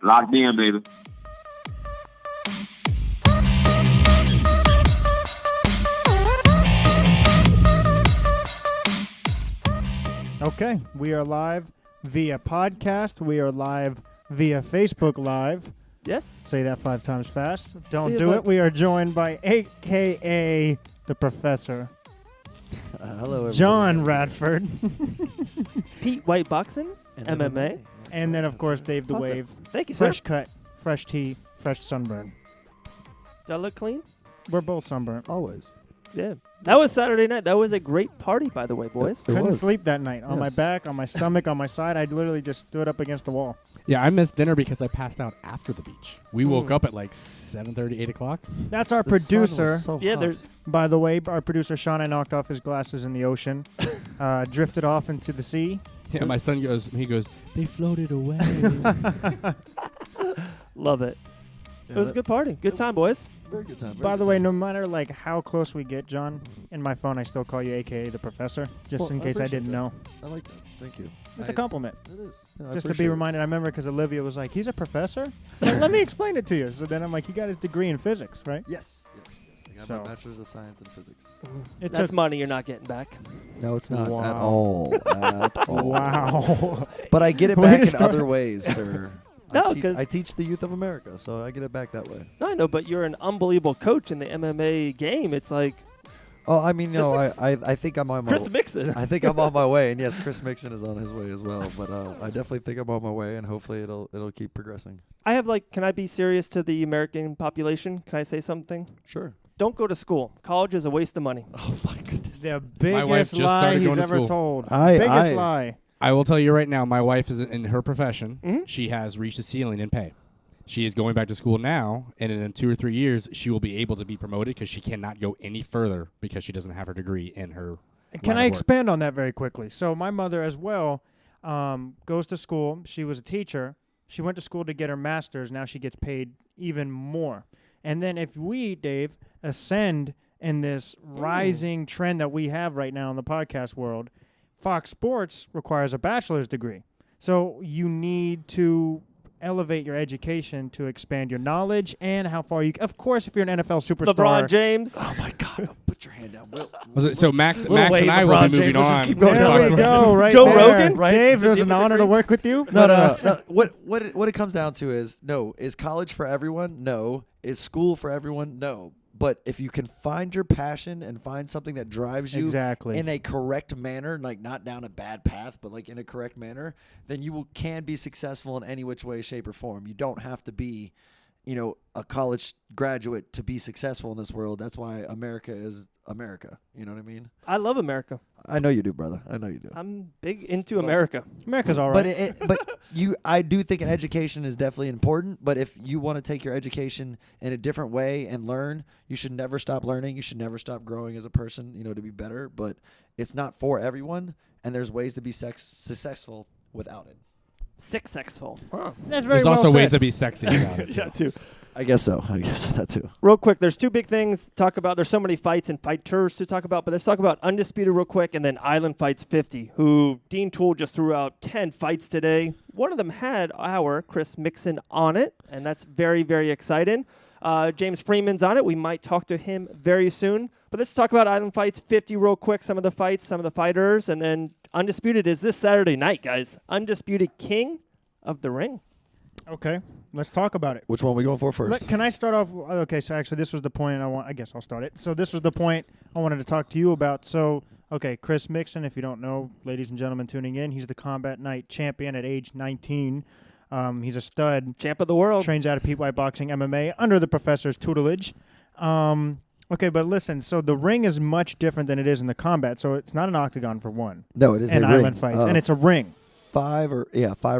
Locked in, baby. Okay, we are live via podcast. We are live via Facebook Live. Yes. Say that 5 times fast. Don't Via do vi- it. We are joined by AKA the Professor, Hello, everybody. Jon Radford, Pete White Boxing, And MMA. and then of course Dave the Awesome. Wave. Thank you, sir. Fresh cut, fresh tea, fresh sunburn. Do I look clean? We're both sunburned. Always. Yeah. That was Saturday night. That was a great party, by the way, boys. It Couldn't was. sleep that night. On my Yes. back, on my stomach, on my side. I literally just stood up against the wall. Yeah, I missed dinner because I passed out after the beach. We woke Mm. up at like 7:30, 8 o'clock. That's our The sun was producer. so Yeah, hot. there's By the way, our producer Sean, I knocked off his glasses in the ocean, drifted off into the sea. Yeah, my son goes, they floated away. love it. Yeah, It was a good party. Good time, boys. Very good time. By the way, no matter like how close we get, John, in my phone I still call you AKA the Professor, just Well, in I case I appreciate didn't that. know. I like that. Thank you. It's a compliment. It is. Yeah, I Just to be appreciate it. reminded, I remember because Olivia was like, "He's a professor." Like, let me explain it to you. So then I'm like, "He got his degree in physics, right?" Yes. I got So- my bachelor's of science in physics. It That's took- money you're not getting back. No, it's not Wow. at all. At all. Wow. But I get it Way back to in start. other ways, sir. No, 'cause- I teach the youth of America, so I get it back that way. No, I know, but you're an unbelievable coach in the MMA game. It's like Oh, I mean, no, Physics? I think I'm on my Chris Mixon. I think I'm on my way, and yes, Chris Mixon is on his way as well. But I definitely think I'm on my way, and hopefully it'll keep progressing. I have like, can I be serious to the American population? Can I say something? Sure. Don't go to school. College is a waste of money. Oh my goodness. The wife biggest just lie started he's going to ever school. told. I- Biggest I- lie. I will tell you right now, my wife is in her profession. Mhm. She has reached a ceiling in pay. She is going back to school now, and in 2 or 3 years, she will be able to be promoted because she cannot go any further because she doesn't have her degree in her. Can line I of work. expand on that very quickly? So my mother as well goes to school. She was a teacher. She went to school to get her master's. Now she gets paid even more. And then if we, Dave, ascend in this rising trend that we have right now in the podcast world, Fox Sports requires a bachelor's degree. So you need to elevate your education to expand your knowledge and how far you. Of course, if you're an NFL superstar, LeBron James. Oh my God! Put your hand down. Was it, so Max Little Wayne, and I will LeBron be moving James, let's just on. keep going There down we this go, right Joe there. Rogan? Right? Dave, it was an Give it a honor to degree. work with you. No, but, no. What it comes down to is no. Is college for everyone? No. Is school for everyone? No. But if you can find your passion and find something that drives you Exactly. in a correct manner, like not down a bad path, but like in a correct manner, then you can be successful in any which way, shape, or form. You don't have to be, a college graduate to be successful in this world. That's why America is America. You know what I mean? I love America. I know you do, brother. I know you do. I'm big into America. America's all right. But I do think an education is definitely important. But if you want to take your education in a different way and learn, you should never stop learning. You should never stop growing as a person, to be better. But it's not for everyone, and there's ways to be successful without it. Successful. Huh. That's very There's well also ways said. to be sexy about it. Yeah, too. I guess so. I guess that too. Real quick, there's two big things to talk about. There's so many fights and fighters to talk about, but let's talk about Undisputed real quick, and then Island Fights 50, who Dean Toole just threw out 10 fights today. One of them had our Chris Mixon on it, and that's very, very exciting. James Freeman's on it. We might talk to him very soon. But let's talk about Island Fights 50 real quick, some of the fights, some of the fighters, and then Undisputed is this Saturday night, guys. Undisputed King of the Ring. Okay, let's talk about it. Which one are we going for first? Can I start off? Okay, so actually, this was the point I guess I'll start it. So this was the point I wanted to talk to you about. So, okay, Chris Mixon, if you don't know, ladies and gentlemen tuning in, he's the Combat Night champion at age 19. He's a stud. Champ of the world. Trains out of Pete White Boxing MMA under the professor's tutelage. Okay, but listen, so the ring is much different than it is in the combat. So it's not an octagon for one. No, it is and a Island ring. Fights, and it's a ring. 5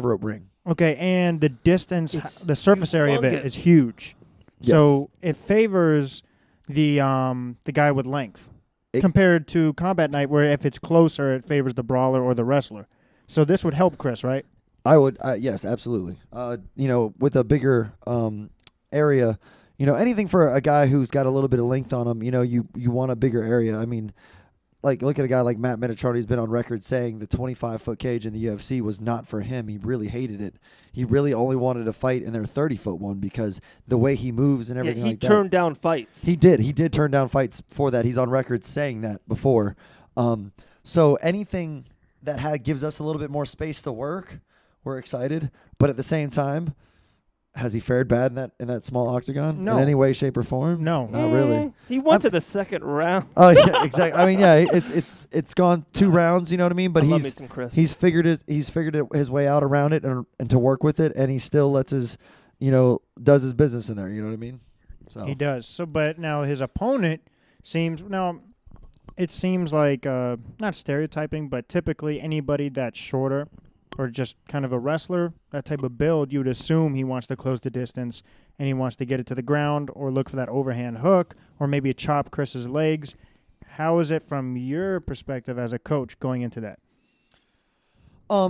rope ring. Okay, and the distance, It's the surface area of it humongous. is huge. Yes. So it favors the guy with length compared to Combat Night, where if it's closer, it favors the brawler or the wrestler. So this would help Chris, right? I would, yes, absolutely. With a bigger area, anything for a guy who's got a little bit of length on him, you want a bigger area. I mean, like look at a guy like Matt Minitrone. He's been on record saying the 25-foot cage in the UFC was not for him. He really hated it. He really only wanted to fight in their 30-foot one because the way he moves and everything like that. He turned down fights. He did turn down fights for that. He's on record saying that before. So anything that gives us a little bit more space to work, we're excited. But at the same time, has he fared bad in that small octagon No. in any way, shape, or form? No. Not really. He went to the second round. Oh yeah, exactly. I mean, yeah, it's gone 2 rounds. You know what I mean? But I love me some Chris. he's figured his way out around it and to work with it, and he still lets his, does his business in there. You know what I mean? So He does. So, but now his opponent seems it seems like not stereotyping, but typically anybody that's shorter or just kind of a wrestler, that type of build, you would assume he wants to close the distance and he wants to get it to the ground or look for that overhand hook or maybe chop Chris's legs. How is it from your perspective as a coach going into that?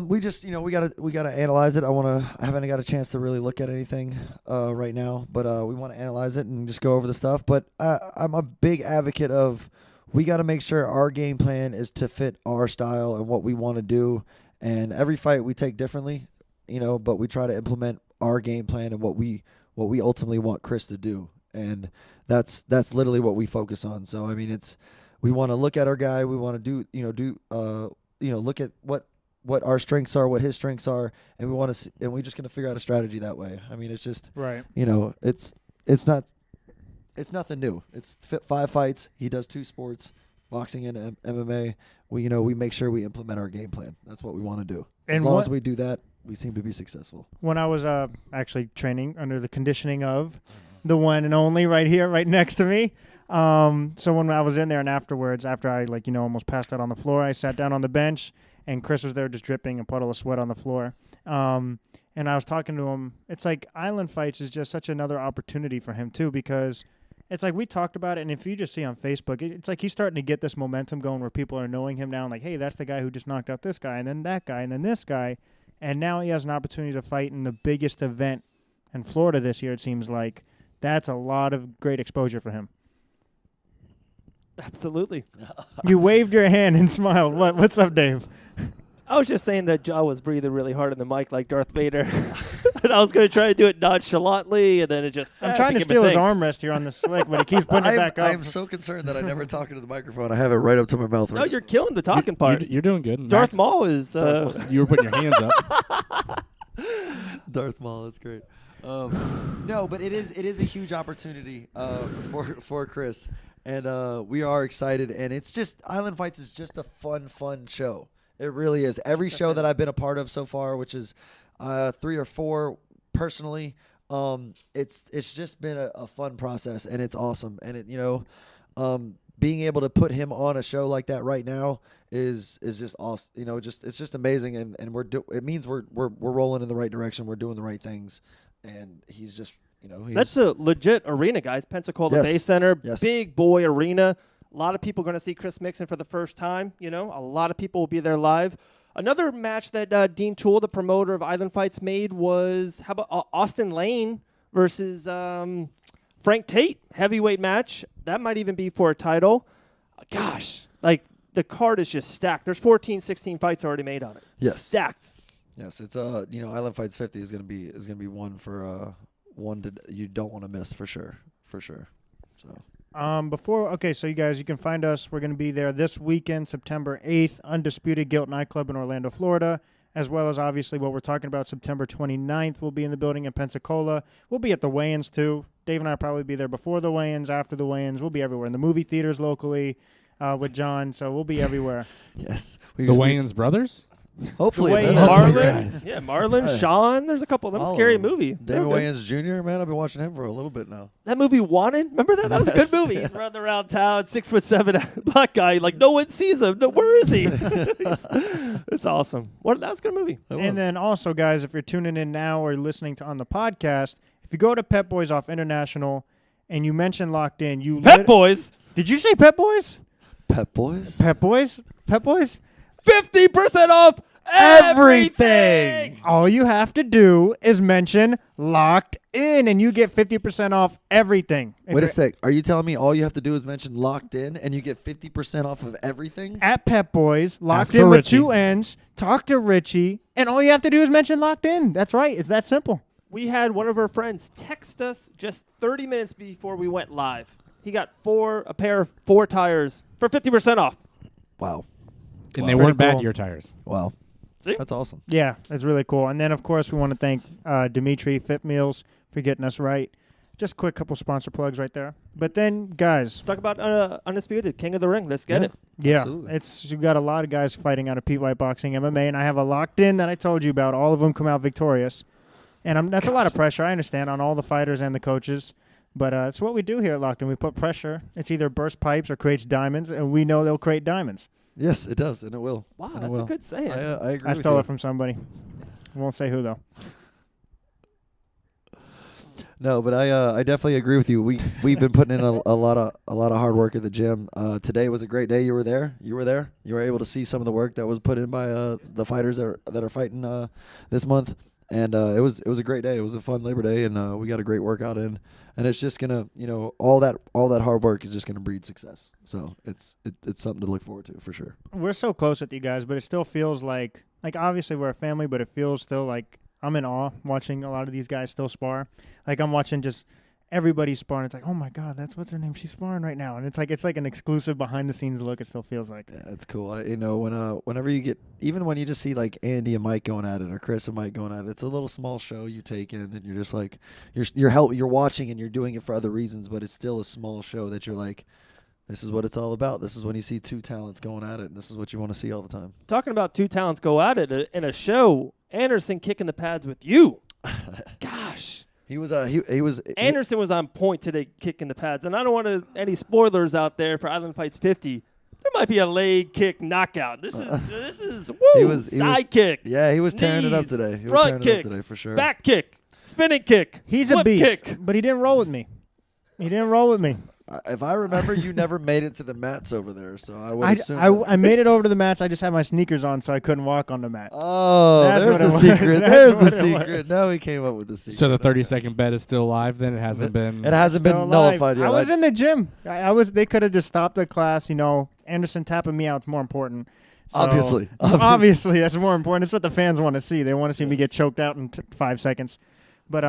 we just we gotta analyze it. I haven't got a chance to really look at anything right now, but we want to analyze it and just go over the stuff. But I'm a big advocate of we got to make sure our game plan is to fit our style and what we want to do. And every fight we take differently, but we try to implement our game plan and what we ultimately want Chris to do. And that's literally what we focus on. So I mean, we want to look at our guy. We want to look at what our strengths are, what his strengths are, and we want to, and we're just gonna figure out a strategy that way. I mean, it's just right. It's nothing new. It's 5 fights. He does 2 sports, boxing and MMA. We make sure we implement our game plan. That's what we want to do. As long as we do that, we seem to be successful. When I was actually training under the conditioning of the one and only right here, right next to me. So when I was in there and afterwards, after I almost passed out on the floor, I sat down on the bench and Chris was there just dripping a puddle of sweat on the floor. And I was talking to him. It's like Island Fights is just such another opportunity for him too, because it's like we talked about it, and if you just see on Facebook, it's like he's starting to get this momentum going where people are knowing him now, and like, hey, that's the guy who just knocked out this guy, and then that guy, and then this guy. And now he has an opportunity to fight in the biggest event in Florida this year, it seems like. That's a lot of great exposure for him. Absolutely. You waved your hand and smiled. What's up, Dave? I was just saying that Joe was breathing really hard in the mic like Darth Vader. And I was going to try to do it nonchalantly, and then it just... I'm trying to steal his armrest here on the slick, but he keeps putting it back up. I am so concerned that I never talk into the microphone. I have it right up to my mouth. No, you're killing the talking part. You're doing good. Darth Maul is... You were putting your hands up. Darth Maul, that's great. No, but it is a huge opportunity for Chris, and we are excited. And it's just Island Fights is just a fun show. It really is. Every show that I've been a part of so far, which is 3 or 4 personally, it's just been a fun process, and it's awesome. And it being able to put him on a show like that right now is just awesome. It's just amazing, and it means we're rolling in the right direction. We're doing the right things, and he's just that's a legit arena, guys. Pensacola Bay Center, big boy arena. A lot of people are going to see Chris Mixon for the first time. A lot of people will be there live. Another match that Dean Toole, the promoter of Island Fights, made was, how about Austin Lane versus Frank Tate, heavyweight match. That might even be for a title. Gosh, the card is just stacked. There's 14, 16 fights already made on it. Yes. Stacked. Yes, it's Island Fights 50 is going to be one for one that you don't want to miss for sure. So. So you guys, you can find us. We're going to be there this weekend, September 8th, Undisputed Guilt Nightclub in Orlando, Florida, as well as obviously what we're talking about, September 29th. We'll be in the building in Pensacola. We'll be at the weigh-ins too. Dave and I will probably be there before the weigh-ins, after the weigh-ins. We'll be everywhere, in the movie theaters locally with John, so we'll be everywhere. Yes. The Wayans brothers? Hopefully. Marlon, Sean. There's a couple of them. Scary movie. David Wayans Jr., man, I've been watching him for a little bit now. That movie, Wanted, remember that? That was a good movie. He's running around town, 6'7" black guy. Like, no one sees him. No, where is he? It's awesome. That was a good movie. And then also, guys, if you're tuning in now or listening on the podcast, if you go to Pep-Boys Off International and you mention Locked In, Pep-Boys? Did you say Pep-Boys? Pep-Boys? Pep-Boys? Pep-Boys? 50% off everything. All you have to do is mention Locked In, and you get 50% off everything. Wait a sec. Are you telling me all you have to do is mention Locked In and you get 50% off of everything? At Pep-Boys, Locked Ask In for with Richie. 2 N's. Talk to Richie, and all you have to do is mention Locked In. That's right. It's that simple. We had one of our friends text us just 30 minutes before we went live. He got a pair of 4 tires for 50% off. Wow. And they Pretty weren't bad cool. year tires. Wow. See? That's awesome. Yeah, that's really cool. And then, of course, we want to thank Dimitri Fit Meals for getting us right. Just quick couple sponsor plugs right there. But then, guys. Let's talk about Undisputed, King of the Ring. Let's get it. Yeah, Absolutely. you got a lot of guys fighting out of Pete White Boxing MMA, and I have a Locked In that I told you about. All of them come out victorious. And that's a lot of pressure, I understand, on all the fighters and the coaches. But it's what we do here at Locked In. We put pressure. It's either bursts pipes or creates diamonds, and we know they'll create diamonds. Yes, it does, and it will. Wow, And it that's will. a good saying. I agree I with stole you. it from somebody. Won't say who, though. No, but I definitely agree with you. We've been putting in a lot of hard work at the gym. Today was a great day. You were there. You were able to see some of the work that was put in by the fighters that are fighting this month. And it was a great day. It was a fun Labor Day, and we got a great workout in. And it's just gonna, all that hard work is just gonna breed success. So it's something to look forward to for sure. We're so close with you guys, but it still feels like obviously we're a family, but it feels still like I'm in awe watching a lot of these guys still spar. Like I'm watching just everybody sparring. It's like, oh my God, what's her name? She's sparring right now, and it's like an exclusive behind the scenes look. It still feels like. Yeah, it's cool. Whenever you get, even when you just see like Andy and Mike going at it, or Chris and Mike going at it, it's a little small show you take in, and you're just like, you're watching and you're doing it for other reasons, but it's still a small show that you're like, this is what it's all about. This is when you see 2 talents going at it, and this is what you want to see all the time. Talking about 2 talents go at it in a show, Anderson kicking the pads with you. Gosh. He was Anderson was on point today kicking the pads. And I don't want any spoilers out there for Island Fights 50. There might be a leg kick knockout. This is side kick. Yeah, he was tearing it up knees, today. He was front tearing kick, it up today for sure. back kick, spinning kick. He's a flip beast, kick. but he didn't roll with me. If I remember, you never made it to the mats over there, so I would assume. I made it over to the mats. I just had my sneakers on, so I couldn't walk on the mat. Oh, That's there's what the it was. secret. That's There's the what it secret. was. Now he came up with the secret. So the 30-second bet is still live then? It hasn't been... It hasn't Still been alive. nullified yet. I was in the gym. They could have just stopped the class. Anderson tapping me out is more important. So, Obviously. Obviously, that's more important. It's what the fans want to see. They want to see me get choked out in 5 seconds. But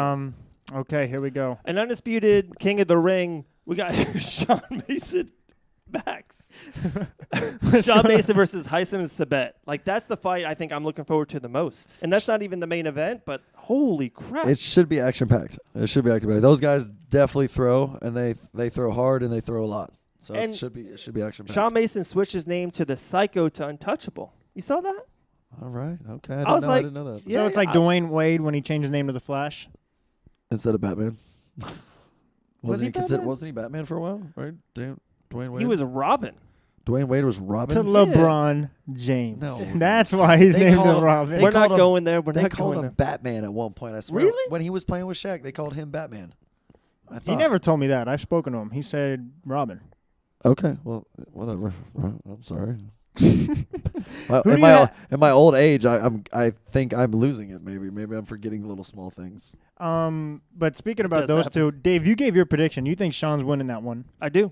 okay, here we go. An undisputed King of the Ring. We got Sean Mason backs. Sean Mason versus Haitham Sabet. Like, that's the fight I think I'm looking forward to the most. And that's not even the main event, but holy crap. It should be action-packed. Those guys definitely throw, and they throw hard, and they throw a lot. So And it should be action-packed. Sean Mason switched his name to the Psycho to Untouchable. You saw that? All right. Okay. I was I like- didn't know that. Yeah, So it's like Dwayne Wade when he changed his name to the Flash. Instead of Batman. Was he Batman? Wasn't he Batman for a while? Right? Dwayne Wade. He was a Robin. Dwayne Wade was Robin. To LeBron James. No. That's why his They name's called him- Robin. They We're not called him- going there. We're They not called going him there. Batman at one point. I swear. Really? When he was playing with Shaq, they called him Batman. I He thought. never told me that. I've spoken to him. He said Robin. Okay. Well, whatever. I'm sorry. Who do you In my old age, I think I'm losing it. Maybe I'm forgetting little small things. But speaking about does those happen. two, Dave, you gave your prediction. You think Sean's winning that one? I do.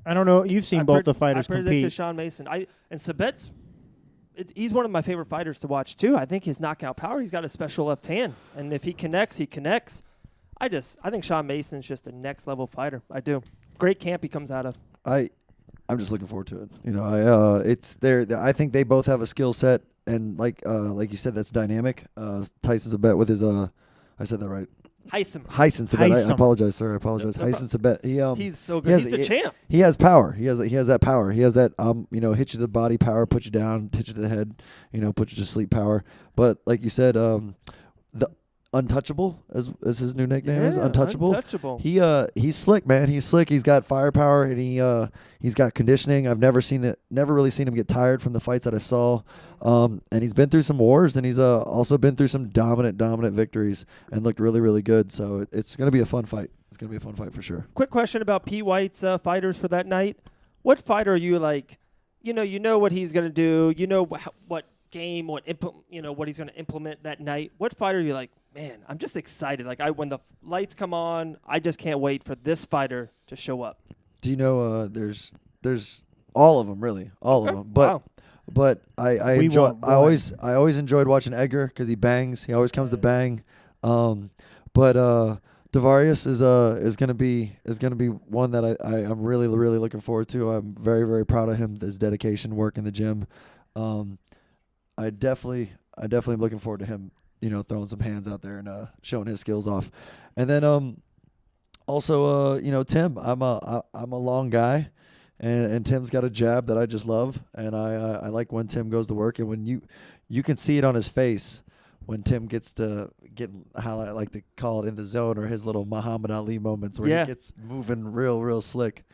I don't know. You've seen both the fighters I predicted compete. Sean Mason. And Sabet's, he's one of my favorite fighters to watch too. I think his knockout power. He's got a special left hand, and if he connects, he connects. I think Sean Mason's just a next level fighter. I do. Great camp he comes out of. I'm just looking forward to it. It's there. I think they both have a skill set, and like you said, that's dynamic. Tyson's a bet with his I said that right. Haitham. Hyson Sabet. I Haitham. apologize, sir. I apologize. No Hyson Sabet. He's so good. He's the champ. He has power. He has that power. He has that hit you to the body power, put you down, hit you to the head, put you to sleep power. But like you said, the Untouchable as his new nickname is Untouchable. Untouchable. He's slick, man. He's slick. He's got firepower, and he's got conditioning. I've never really seen him get tired from the fights that I saw. And he's been through some wars, and he's also been through some dominant victories, and looked really, really good. So it's gonna be a fun fight. It's gonna be a fun fight for sure. Quick question about Pete White's fighters for that night. What fighter are you like? You know what he's gonna do. You know what game, what he's going to implement that night? What fighter are you like, man, I'm just excited. Like when the lights come on, I just can't wait for this fighter to show up. Do you know there's all of them, really, all of them. But I always enjoyed watching Edgar because he bangs. He always comes to bang. But Devarius is gonna be one that I'm really looking forward to. I'm very proud of him, his dedication, work in the gym. I definitely am looking forward to him, throwing some hands out there and showing his skills off. And then also Tim, I'm a long guy. And Tim's got a jab that I just love, and I like when Tim goes to work, and when you can see it on his face when Tim gets to get, how I like to call it, in the zone, or his little Muhammad Ali moments where he gets moving real slick.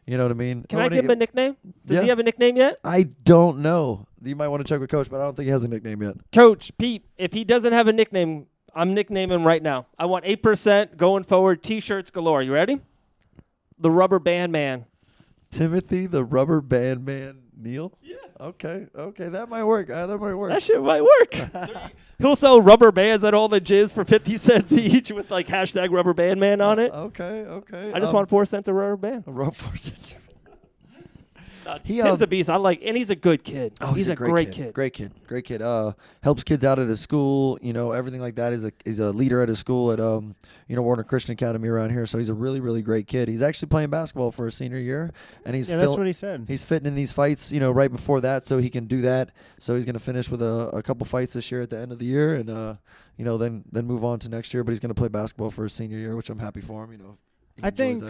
You know what I mean? Can I give him a nickname? Does he have a nickname yet? I don't know. You might want to check with Coach, but I don't think he has a nickname yet. Coach Pete, if he doesn't have a nickname, I'm nicknaming him right now. I want 8% going forward. T-shirts galore. You ready? The Rubber Band Man. Timothy, the Rubber Band Man, Neal? Yeah. Okay, that might work. That shit might work. He'll sell rubber bands at all the gyms for 50 cents each with like hashtag Rubber Band Man on it. Okay. I just want 4 cents a rubber band. 4 cents. Tim's a beast. And he's a good kid. Oh, he's a great kid. Great kid. Helps kids out at his school. Everything like that. He's a leader at his school at Warner Christian Academy around here. So he's a really great kid. He's actually playing basketball for his senior year, and that's what he said. He's fitting in these fights, right before that, so he can do that. So he's gonna finish with a couple fights this year at the end of the year, and then move on to next year. But he's gonna play basketball for his senior year, which I'm happy for him. I think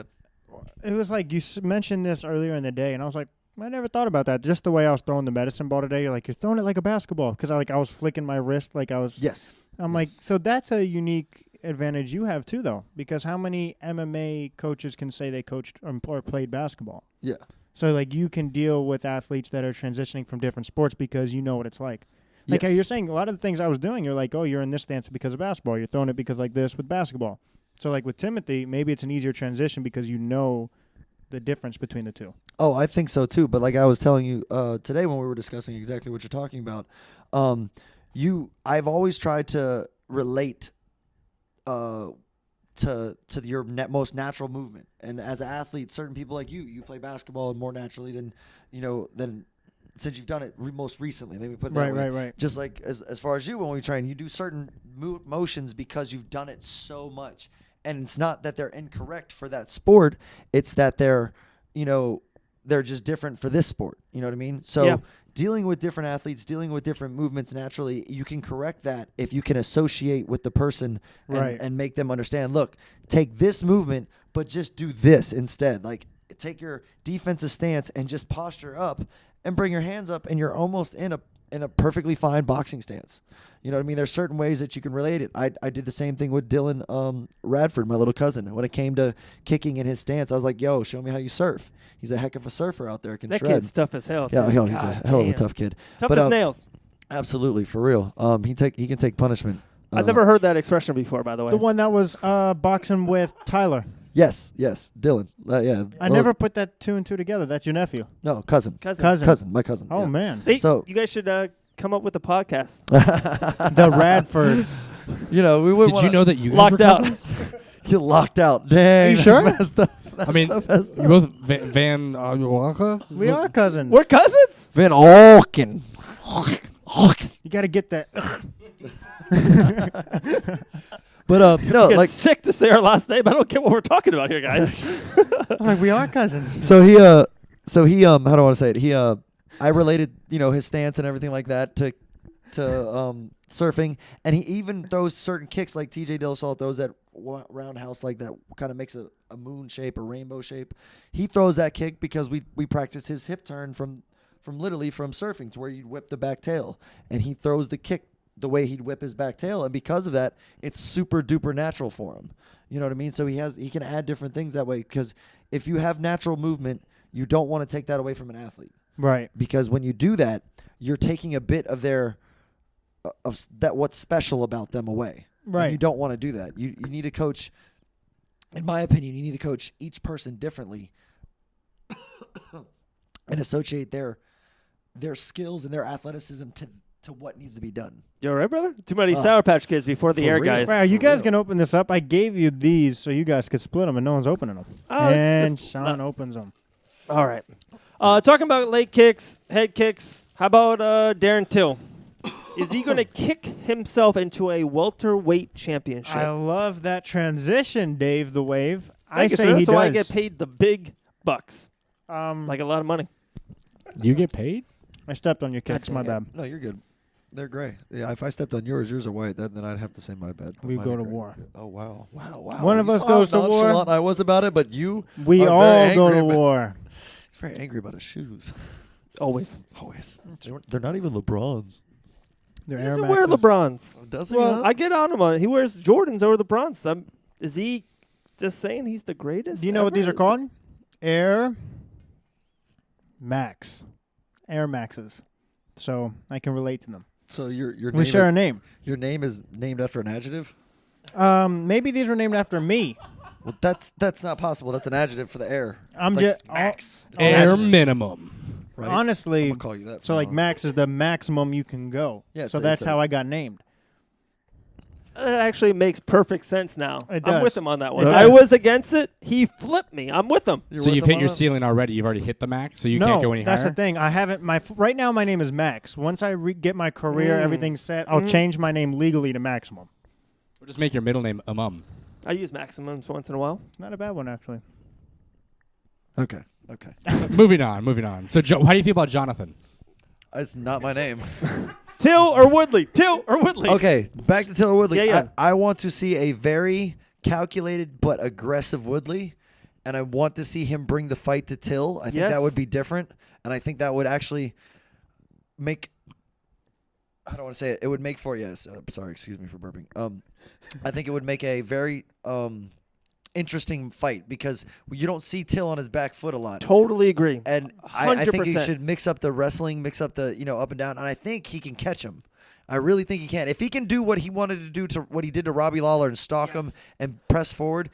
it was like you mentioned this earlier in the day, and I was like, I never thought about that. Just the way I was throwing the medicine ball today, you're throwing it like a basketball, because I was flicking my wrist like I was. Yes. Like, so that's a unique advantage you have too, though, because how many MMA coaches can say they coached or played basketball? Yeah. So you can deal with athletes that are transitioning from different sports because you know what it's like. Like how you're saying, a lot of the things I was doing, you're like, oh, you're in this stance because of basketball. You're throwing it because like this with basketball. So with Timothy, maybe it's an easier transition because you know the difference between the two. Oh, I think so too. But like I was telling you today when we were discussing exactly what you're talking about, I've always tried to relate to your most natural movement. And as an athlete, certain people like you play basketball more naturally than since you've done it most recently. Let me put it that way. Right. Just like as far as you, when we train, you do certain motions because you've done it so much. And it's not that they're incorrect for that sport. It's that they're just different for this sport. You know what I mean? So dealing with different athletes, dealing with different movements naturally, you can correct that if you can associate with the person and make them understand, look, take this movement, but just do this instead. Like take your defensive stance and just posture up and bring your hands up, and you're almost in a perfectly fine boxing stance. You know what I mean? There's certain ways that you can relate it. I did the same thing with Dylan Radford, my little cousin. When it came to kicking in his stance, I was like, yo, show me how you surf. He's a heck of a surfer out there. Can that shred. Kid's tough as hell. Yeah, he's a hell of a tough kid. Tough as nails. Absolutely, for real. He can take punishment. I've never heard that expression before, by the way. The one that was boxing with Tyler. Yes, Dylan. Yeah. I never put that 2 and 2 together. That's your nephew. No, cousin, my cousin. Oh, yeah. man. So you guys should come up with a podcast. The Radfords. We would. Did you know that you guys locked were out? cousins? You locked out. Dang. You sure? Messed up. I mean, you both Van Walker? We are cousins. We're cousins? Van Alken. You got to get that. But no, sick to say our last name. I don't get what we're talking about here, guys. I'm like, we are cousins. So he how do I want to say it? I related, his stance and everything like that to surfing, and he even throws certain kicks like TJ Dillashaw throws that roundhouse like that kind of makes a moon shape, a rainbow shape. He throws that kick because we practiced his hip turn from surfing to where you'd whip the back tail, and he throws the kick the way he'd whip his back tail, and because of that, it's super duper natural for him. You know what I mean? So he can add different things that way, because if you have natural movement, you don't want to take that away from an athlete. Right. Because when you do that, you're taking a bit of their what's special about them away. Right. And you don't want to do that. You need to coach, in my opinion, you need to coach each person differently and associate their skills and their athleticism to to what needs to be done. You all right, brother? Too many Sour Patch Kids before the for air, real. guys. Wow, you For guys real. can open this up. I gave you these so you guys could split them, and no one's opening them. Oh, it's And just Sean opens them. All right. Talking about leg kicks, head kicks. How about Darren Till? Is he going to kick himself into a welterweight championship? I love that transition, Dave the Wave. I Thank you, say sir. he So does. I get paid the big bucks, like like a lot of money. You get paid? I stepped on your kicks. My dang bad. No, you're good. They're gray. Yeah, if I stepped on yours are white. Then I'd have to say my bad. We Mine go are to gray. war. Oh wow. One of You us saw goes how to war. nonchalant I was about it, but you. We are all very go angry to about- war. He's very angry about his shoes. Always. Always. They're not even LeBrons. They're He Air doesn't wear Maxes. LeBrons. Does he? Well, not? I get on him on it. He wears Jordans over the bronze. Is he just saying he's the greatest? Do you know what these are ever? called? Air Max. Air Maxes. So I can relate to them. So your We name share is, a name. your name is named after an adjective? Maybe these were named after me. Well, that's not possible. That's an adjective for the air. I'm Like just max. Air Adjective, minimum. right? honestly. I'm gonna call you that. So from like now on. max is the maximum you can go. Yeah, So it's that's a- how I got named. That actually makes perfect sense now. It I'm with does. him on that It one. does. I was against it. He flipped me. I'm with him. You're So with you've him hit on your that? ceiling already. You've already hit the max, so you no, can't go any that's higher. the thing. I haven't right now. My name is Max. Once I get my career, everything set, I'll change my name legally to Maximum. Or just make your middle name Amum. I use maximums once in a while. Not a bad one actually. Okay. moving on. So how do you feel about Jonathan? It's not my name. Till or Woodley? Till or Woodley? Okay, back to Taylor Woodley. Yeah. I want to see a very calculated but aggressive Woodley, and I want to see him bring the fight to Till. I think Yes. that would be different, and I think that would actually make. I don't want to say it. It would make for sorry, excuse me for burping. I think it would make a very interesting fight because you don't see Till on his back foot a lot. Totally agree. And I think he 100%. should mix up the wrestling, mix up the up and down, and I think he can catch him. I really think he can. If he can do what he wanted to do to what he did to Robbie Lawler and stalk him and press forward,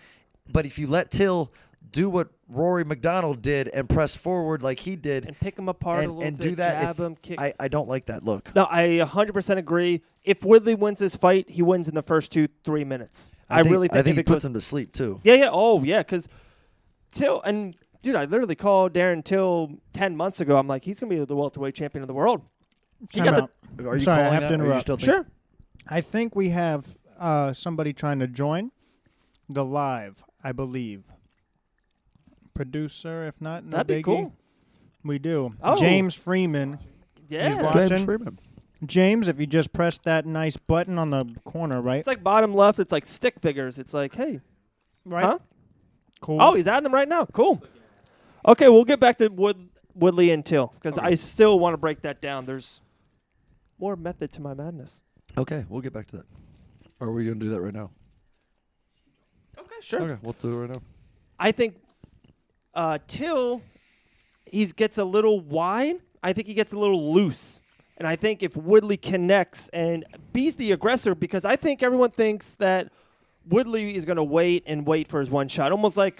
but if you let Till do what Rory McDonald did and press forward like he did And pick him apart a little and bit, do that, jab him, kick. I don't like that look. No, I 100% agree. If Woodley wins this fight, he wins in the first 2-3 minutes. I really think if he it puts goes, him to sleep too. Yeah. Oh, yeah, because Till, and dude, I literally called Darren Till 10 months ago. I'm like, he's going to be the welterweight champion of the world. Time got out. Are you Sorry, I calling have that? to Or you interrupt. still think- Sure. I think we have somebody trying to join the live. I believe. Producer, if not, no That'd be biggie. cool. We do. Oh. James Freeman. Yeah. watching. James Freeman. James, if you just press that nice button on the corner, right? It's like bottom left. It's like stick figures. It's like, hey. Right. Huh? Cool. Oh, he's adding them right now. Cool. Okay, we'll get back to Woodley and Till because I still want to break that down. There's more method to my madness. Okay, we'll get back to that. Or are we going to do that right now? Okay, sure. Okay, we'll do it right now. I think Till, he gets a little wide. I think he gets a little loose. And I think if Woodley connects and be's the aggressor, because I think everyone thinks that Woodley is going to wait for his one shot, almost like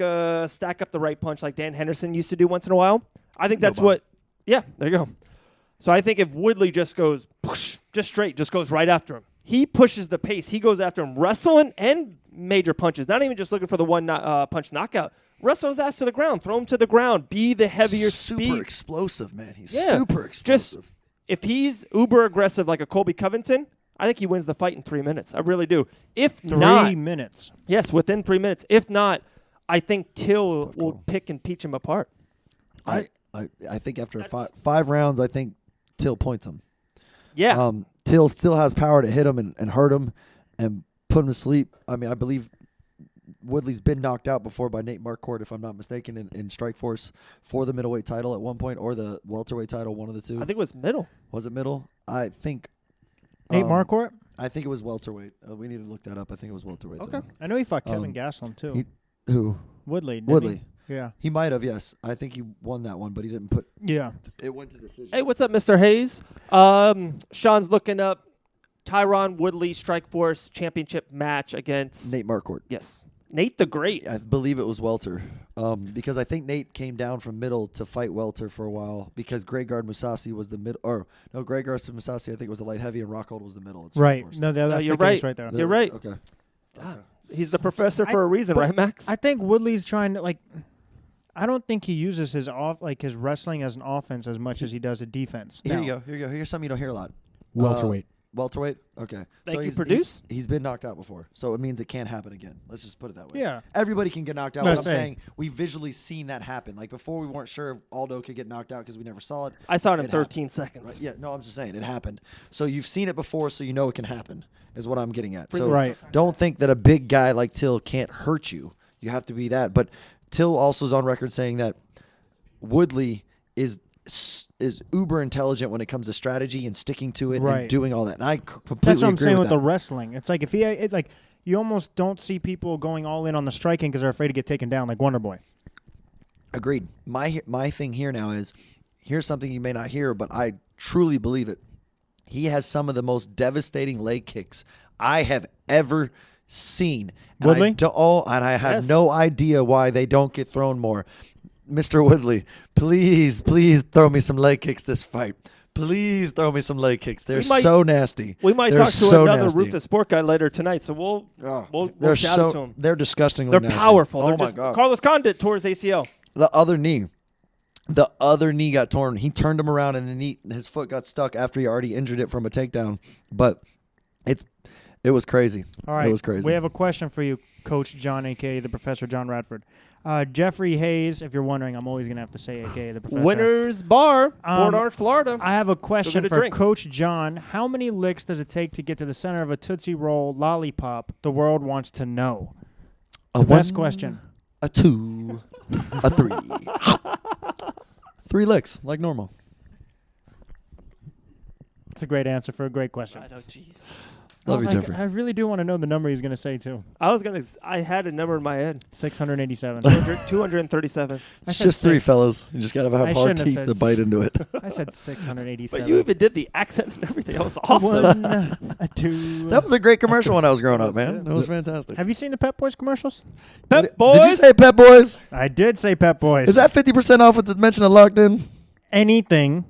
stack up the right punch like Dan Henderson used to do once in a while. I think that's what, yeah, there you go. So I think if Woodley just goes, whoosh, just straight, just goes right after him, he pushes the pace. He goes after him, wrestling and major punches, not even just looking for the one punch knockout. Wrestle his ass to the ground, throw him to the ground, be the heavier Super explosive, man. He's Yeah. super Just explosive. if he's uber aggressive like a Colby Covington, I think he wins the fight in 3 minutes. I really do. If 3 not, minutes. yes, within 3 minutes. If not, I think Till will pick and peach him apart. I think after five rounds, I think Till points him. Yeah. Till still has power to hit him and hurt him and put him to sleep. I mean, I believe Woodley's been knocked out before by Nate Marquardt, if I'm not mistaken, in Strikeforce for the middleweight title at one point, or the welterweight title, one of the two. I think it was middle. Was it middle? I think. Nate Marquardt? I think it was welterweight. We need to look that up. I think it was welterweight. Okay. though. I know he fought Kevin Gastelum, too. Who? Woodley. didn't Woodley. he? Yeah. He might have, yes. I think he won that one, but he didn't put. Yeah. It went to decision. Hey, what's up, Mr. Hayes? Sean's looking up Tyron Woodley Strikeforce championship match against Nate Marquardt. Yes. Nate the Great. I believe it was welter, because I think Nate came down from middle to fight welter for a while because Greggard Musasi was the middle, or no, Greggard Musasi I think was the light heavy and Rockhold was the middle. It's Right. Strikeforce. No, that's you're the case right. right there. You're right. Okay. He's the professor for a reason, but right, Max? I think Woodley's trying to I don't think he uses his his wrestling as an offense as much as he does a defense. Here Now, you go. Here you go. Here's something you don't hear a lot. Welterweight. Welterweight? Okay. Thank you, he's, Produce. He's been knocked out before, so it means it can't happen again. Let's just put it that way. Yeah. Everybody can get knocked out. No, What I'm same. saying, we visually seen that happen. Like before, we weren't sure if Aldo could get knocked out because we never saw it. I saw it in It 13 happened, seconds. Right? Yeah, no, I'm just saying it happened. So you've seen it before, so you know it can happen, is what I'm getting at. So Right. don't think that a big guy like Till can't hurt you. You have to be that. But Till also is on record saying that Woodley is uber intelligent when it comes to strategy and sticking to it Right. and doing all that. And I completely That's what I'm agree saying with with the that. wrestling. It's like if he, you almost don't see people going all in on the striking because they're afraid to get taken down, like Wonder Boy. Agreed. My thing here now is, here's something you may not hear, but I truly believe it. He has some of the most devastating leg kicks I have ever seen. And Woodley? And I have Yes. no idea why they don't get thrown more. Mr. Woodley, please throw me some leg kicks this fight. Please throw me some leg kicks. They're so nasty. We might They're talk to so another nasty. Ruthless Sport guy later tonight, so we'll They're shout it to so him. they're disgustingly They're nasty. powerful. Oh They're my just, god. Carlos Condit tore his ACL. The other knee got torn. He turned him around and his foot got stuck after he already injured it from a takedown. But it was crazy. All right. It was crazy. We have a question for you, Coach John, a.k.a. the Professor Jon Radford. Jeffrey Hayes, if you're wondering, I'm always going to have to say a.k.a. the Professor. Winners Bar, Port Orange, Florida. I have a question get a for drink. Coach John. How many licks does it take to get to the center of a Tootsie Roll lollipop? The world wants to know. A Best one, question. a two, a three. 3 licks, like normal. That's a great answer for a great question. Oh, jeez. Love you, like, Jeffrey. I really do want to know the number he's going to say, too. I had a number in my head. 687. 237. It's said just 3, 6. fellas. You just got to I have hard shouldn't have teeth said to bite into it. I said 687. But you even did the accent and everything. That was A awesome. 1, a 2. That was a great commercial when I was growing up, man. That was fantastic. Have you seen the Pep-Boys commercials? Pep-Boys. Did you say Pep-Boys? I did say Pep-Boys. Is that 50% off with the mention of locked in? Anything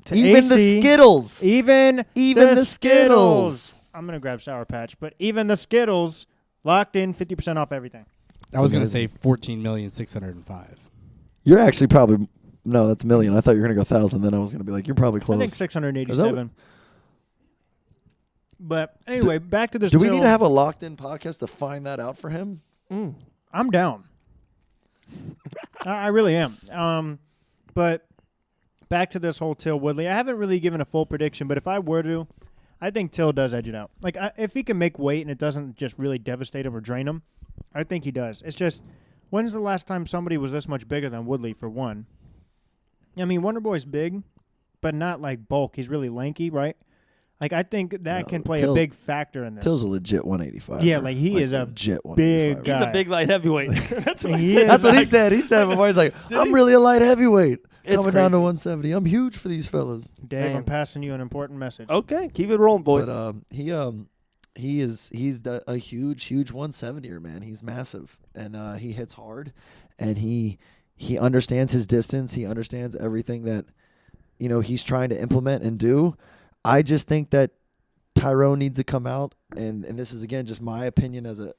to Even AC, the Skittles. Even The Skittles. I'm going to grab Sour Patch, but even the Skittles locked in 50% off everything. I was going to say 14,605,000. You're actually probably no, that's million. I thought you were gonna go 1,000. Then I was gonna be like, you're probably close. I think 687. But anyway, back to this. Do we Till. need to have a locked in podcast to find that out for him? I'm down. I really am. But back to this whole Till Woodley. I haven't really given a full prediction, but if I were to, I think Till does edge it out. Like, if he can make weight and it doesn't just really devastate him or drain him, I think he does. It's just, when's the last time somebody was this much bigger than Woodley, for one? I mean, Wonder Boy's big, but not like bulk. He's really lanky, right? Like, I think that can play a big factor in this. Till's a legit 185. Yeah, like he is a legit 185. big guy. He's a big light heavyweight. That's what He I said. is. That's what he said. He said before. He's like, I'm really a light heavyweight. It's Coming down to crazy. 170. I'm huge for these fellas. Dave, I'm Man. passing you an important message. Okay, keep it rolling, boys. But he's a huge 170er, man. He's massive and he hits hard, and he understands his distance. He understands everything that he's trying to implement and do. I just think that Tyrone needs to come out, and this is again just my opinion as a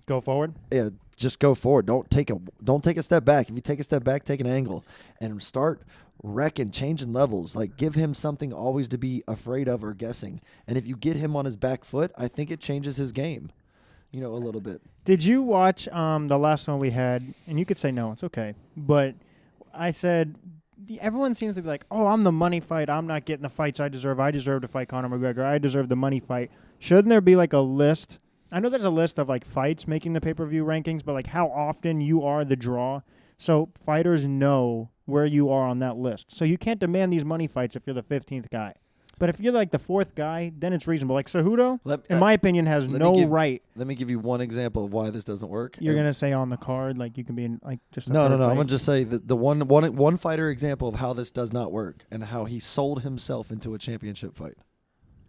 Go forward. yeah, just go forward. Don't take a step back. If you take a step back, take an angle and start wrecking, changing levels. Like, give him something always to be afraid of or guessing. And if you get him on his back foot, I think it changes his game, a little bit. Did you watch the last one we had? And you could say no, it's okay. But I said, everyone seems to be like, oh, I'm the money fight. I'm not getting the fights I deserve. I deserve to fight Conor McGregor. I deserve the money fight. Shouldn't there be like a list? I know there's a list of like fights making the pay-per-view rankings, but like how often you are the draw. So fighters know where you are on that list. So you can't demand these money fights if you're the 15th guy. But if you're like the 4th guy, then it's reasonable. Like Cejudo, in my opinion, has no right. Let me give you one example of why this doesn't work. You're going to say on the card, like you can be in like just a No. third I'm fight. going to just say that the one fighter example of how this does not work and how he sold himself into a championship fight.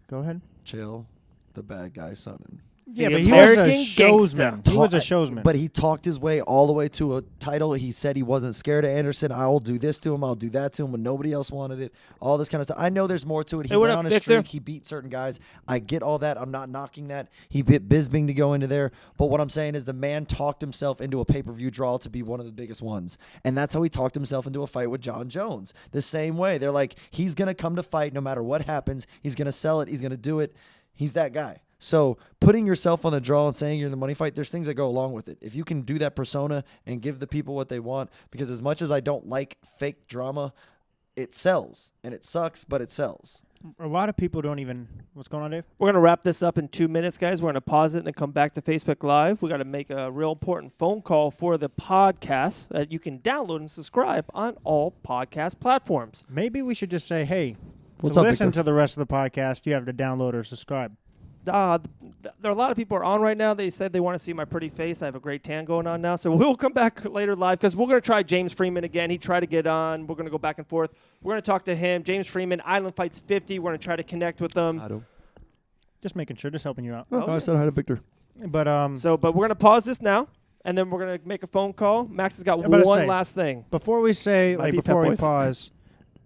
Go ahead. Chael, the bad guy, Sonnen. Yeah, The but he was American a showsman. gangster. He was a showsman. But he talked his way all the way to a title. He said he wasn't scared of Anderson. I'll do this to him. I'll do that to him when nobody else wanted it. All this kind of stuff. I know there's more to it. He went on a streak. He beat certain guys. I get all that. I'm not knocking that. He bit Bisping to go into there. But what I'm saying is the man talked himself into a pay-per-view draw to be one of the biggest ones. And that's how he talked himself into a fight with Jon Jones. The same way. They're like, he's going to come to fight no matter what happens. He's going to sell it. He's going to do it. He's that guy. So putting yourself on the draw and saying you're in the money fight, there's things that go along with it. If you can do that persona and give the people what they want, because as much as I don't like fake drama, it sells. And it sucks, but it sells. A lot of people don't even... What's going on, Dave? We're going to wrap this up in 2 minutes, guys. We're going to pause it and then come back to Facebook Live. We got to make a real important phone call for the podcast that you can download and subscribe on all podcast platforms. Maybe we should just say, hey, What's to up, listen Victor? to the rest of the podcast, you have to download or subscribe. There are a lot of people are on right now. They said they want to see my pretty face. I have a great tan going on now. So we'll come back later live because we're going to try James Freeman again. He tried to get on. We're going to go back and forth. We're going to talk to him. James Freeman, Island Fights 50. We're going to try to connect with them. Just making sure, just helping you out. Oh, I said hi to Victor. But But we're going to pause this now, and then we're going to make a phone call. Max has got I'm about to one say, last thing. before we say, Might like, be before we Pep-Boys.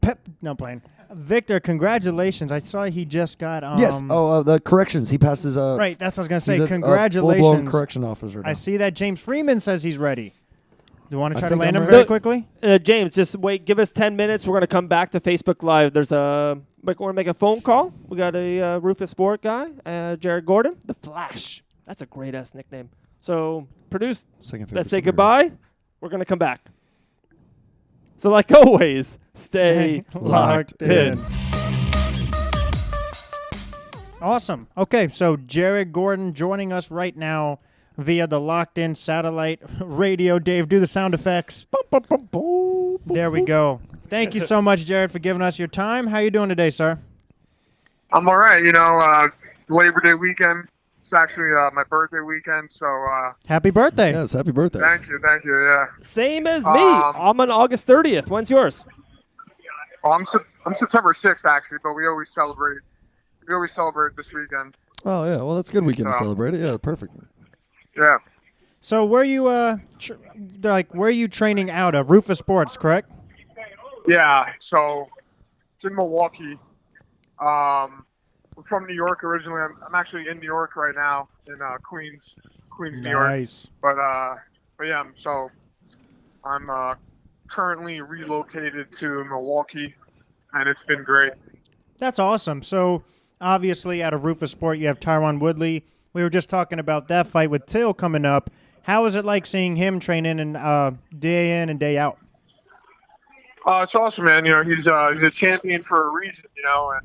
pause, no playing. Victor, congratulations. I saw he just got... Yes. The corrections. He passes. Right, that's what I was going to say. He's a Congratulations. full-blown correction officer now. I see that James Freeman says he's ready. Do you want to I try to think land I'm him ready. very quickly? James, just wait. Give us 10 minutes. We're going to come back to Facebook Live. We're going to make a phone call. We got a Rufus Sport guy, Jared Gordon, the Flash. That's a great-ass nickname. So, produce. Let's say goodbye. We're going to come back. So, like always, stay locked in. Awesome. Okay, so Jared Gordon joining us right now via the Locked In Satellite Radio. Dave, do the sound effects. There we go. Thank you so much, Jared, for giving us your time. How you doing today, sir? I'm all right. Labor Day weekend. It's actually my birthday weekend, so Happy birthday. Yes, happy birthday. thank you. Yeah. Same as me. I'm on August 30th. When's yours? Oh, I'm September 6th actually, but we always celebrate. We always celebrate this weekend. Oh, yeah. Well, that's a good weekend to So- celebrate it. Yeah, perfect. Yeah. So where you where are you training out of? Rufus Sports, correct? Yeah. So it's in Milwaukee. I'm from New York originally. I'm actually in New York right now in Queens, New York. Nice. But yeah. So I'm currently relocated to Milwaukee, and it's been great. That's awesome. So obviously out of Rufus Sport, you have Tyron Woodley. We were just talking about that fight with Till coming up. How is it like seeing him train in and day out? It's awesome, man. He's a champion for a reason, and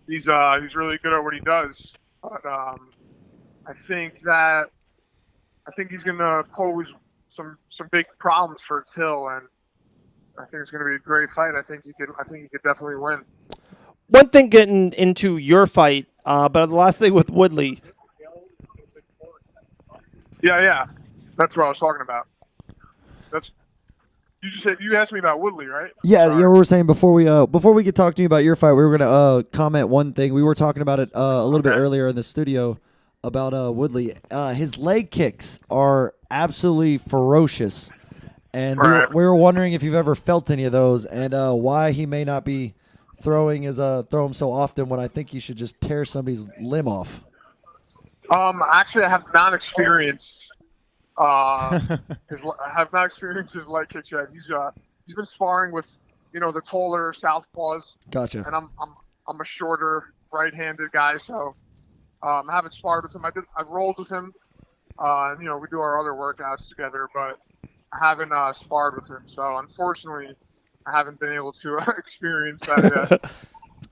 he's really good at what he does. But I think he's gonna pose some big problems for Till, and I think it's gonna be a great fight. I think he could definitely win. One thing getting into your fight, but the last thing with Woodley. Yeah. That's what I was talking about. You asked me about Woodley, right? Yeah, Sorry. we were saying before we could talk to you about your fight, we were gonna comment one thing. We were talking about it a little bit earlier in the studio about Woodley. His leg kicks are absolutely ferocious, and Right. we were wondering if you've ever felt any of those, and why he may not be throw him so often when I think he should just tear somebody's limb off. Actually, I have not experienced his leg kicks yet. He's been sparring with the taller southpaws, Gotcha. and I'm a shorter right-handed guy, so I haven't sparred with him. I've rolled with him, and we do our other workouts together, but I haven't sparred with him. So unfortunately, I haven't been able to experience that yet.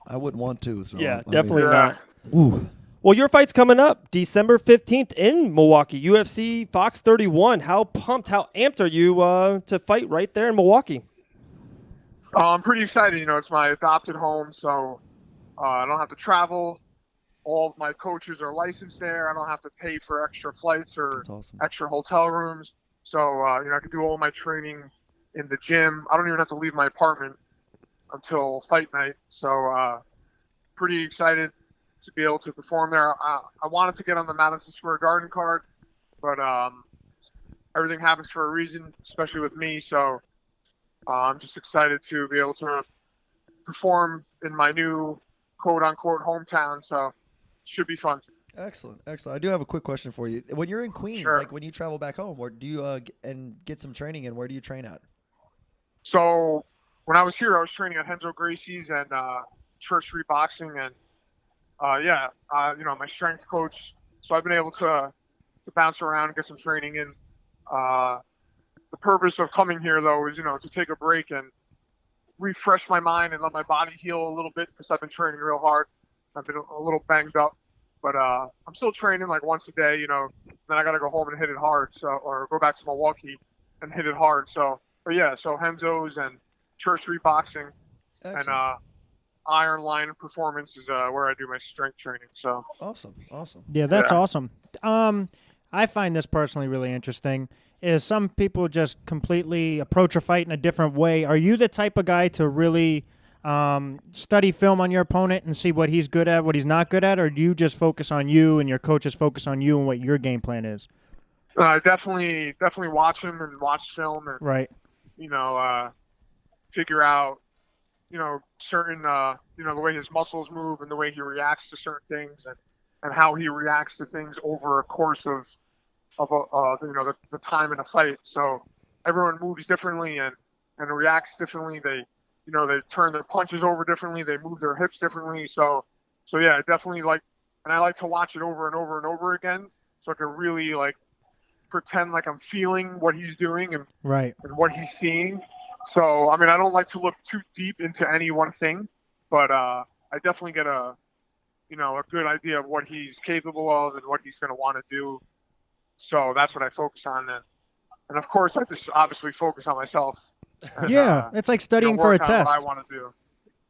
I wouldn't want to. So, Yeah, I mean, definitely Yeah. not. Ooh. Well, your fight's coming up December 15th in Milwaukee, UFC Fox 31. How pumped, how amped are you to fight right there in Milwaukee? I'm pretty excited. It's my adopted home, so I don't have to travel. All of my coaches are licensed there. I don't have to pay for extra flights or That's awesome. extra hotel rooms. So, I can do all my training in the gym. I don't even have to leave my apartment until fight night. So, pretty excited to be able to perform there. I wanted to get on the Madison Square Garden card, but everything happens for a reason, especially with me. So I'm just excited to be able to perform in my new quote-unquote hometown. So it should be fun. Excellent. I do have a quick question for you. When you're in Queens, Sure. like when you travel back home, where do you and get some training in? Where do you train at? So when I was here, I was training at Henzo Gracie's and Church Street Boxing, and my strength coach. So I've been able to bounce around and get some training in. The purpose of coming here, though, is to take a break and refresh my mind and let my body heal a little bit because I've been training real hard. I've been a little banged up, but I'm still training like once a day. Then I got to go home and hit it hard, or go back to Milwaukee and hit it hard. So Henzo's and Church Street Boxing. Excellent. And Iron Line Performance is where I do my strength training. So Awesome. Yeah, that's awesome. I find this personally really interesting. Is some people just completely approach a fight in a different way. Are you the type of guy to really study film on your opponent and see what he's good at, what he's not good at, or do you just focus on you and your coaches focus on you and what your game plan is? Definitely watch him and watch film and Right. Figure out certain the way his muscles move and the way he reacts to certain things and how he reacts to things over a course of the time in a fight. So everyone moves differently and reacts differently. They turn their punches over differently. They move their hips differently. So yeah, definitely and I like to watch it over and over and over again so I can really pretend like I'm feeling what he's doing and what he's seeing. So I don't like to look too deep into any one thing, but I definitely get a good idea of what he's capable of and what he's going to want to do. So that's what I focus on, and of course I just obviously focus on myself. And, it's like studying for a work on test. what I want to do.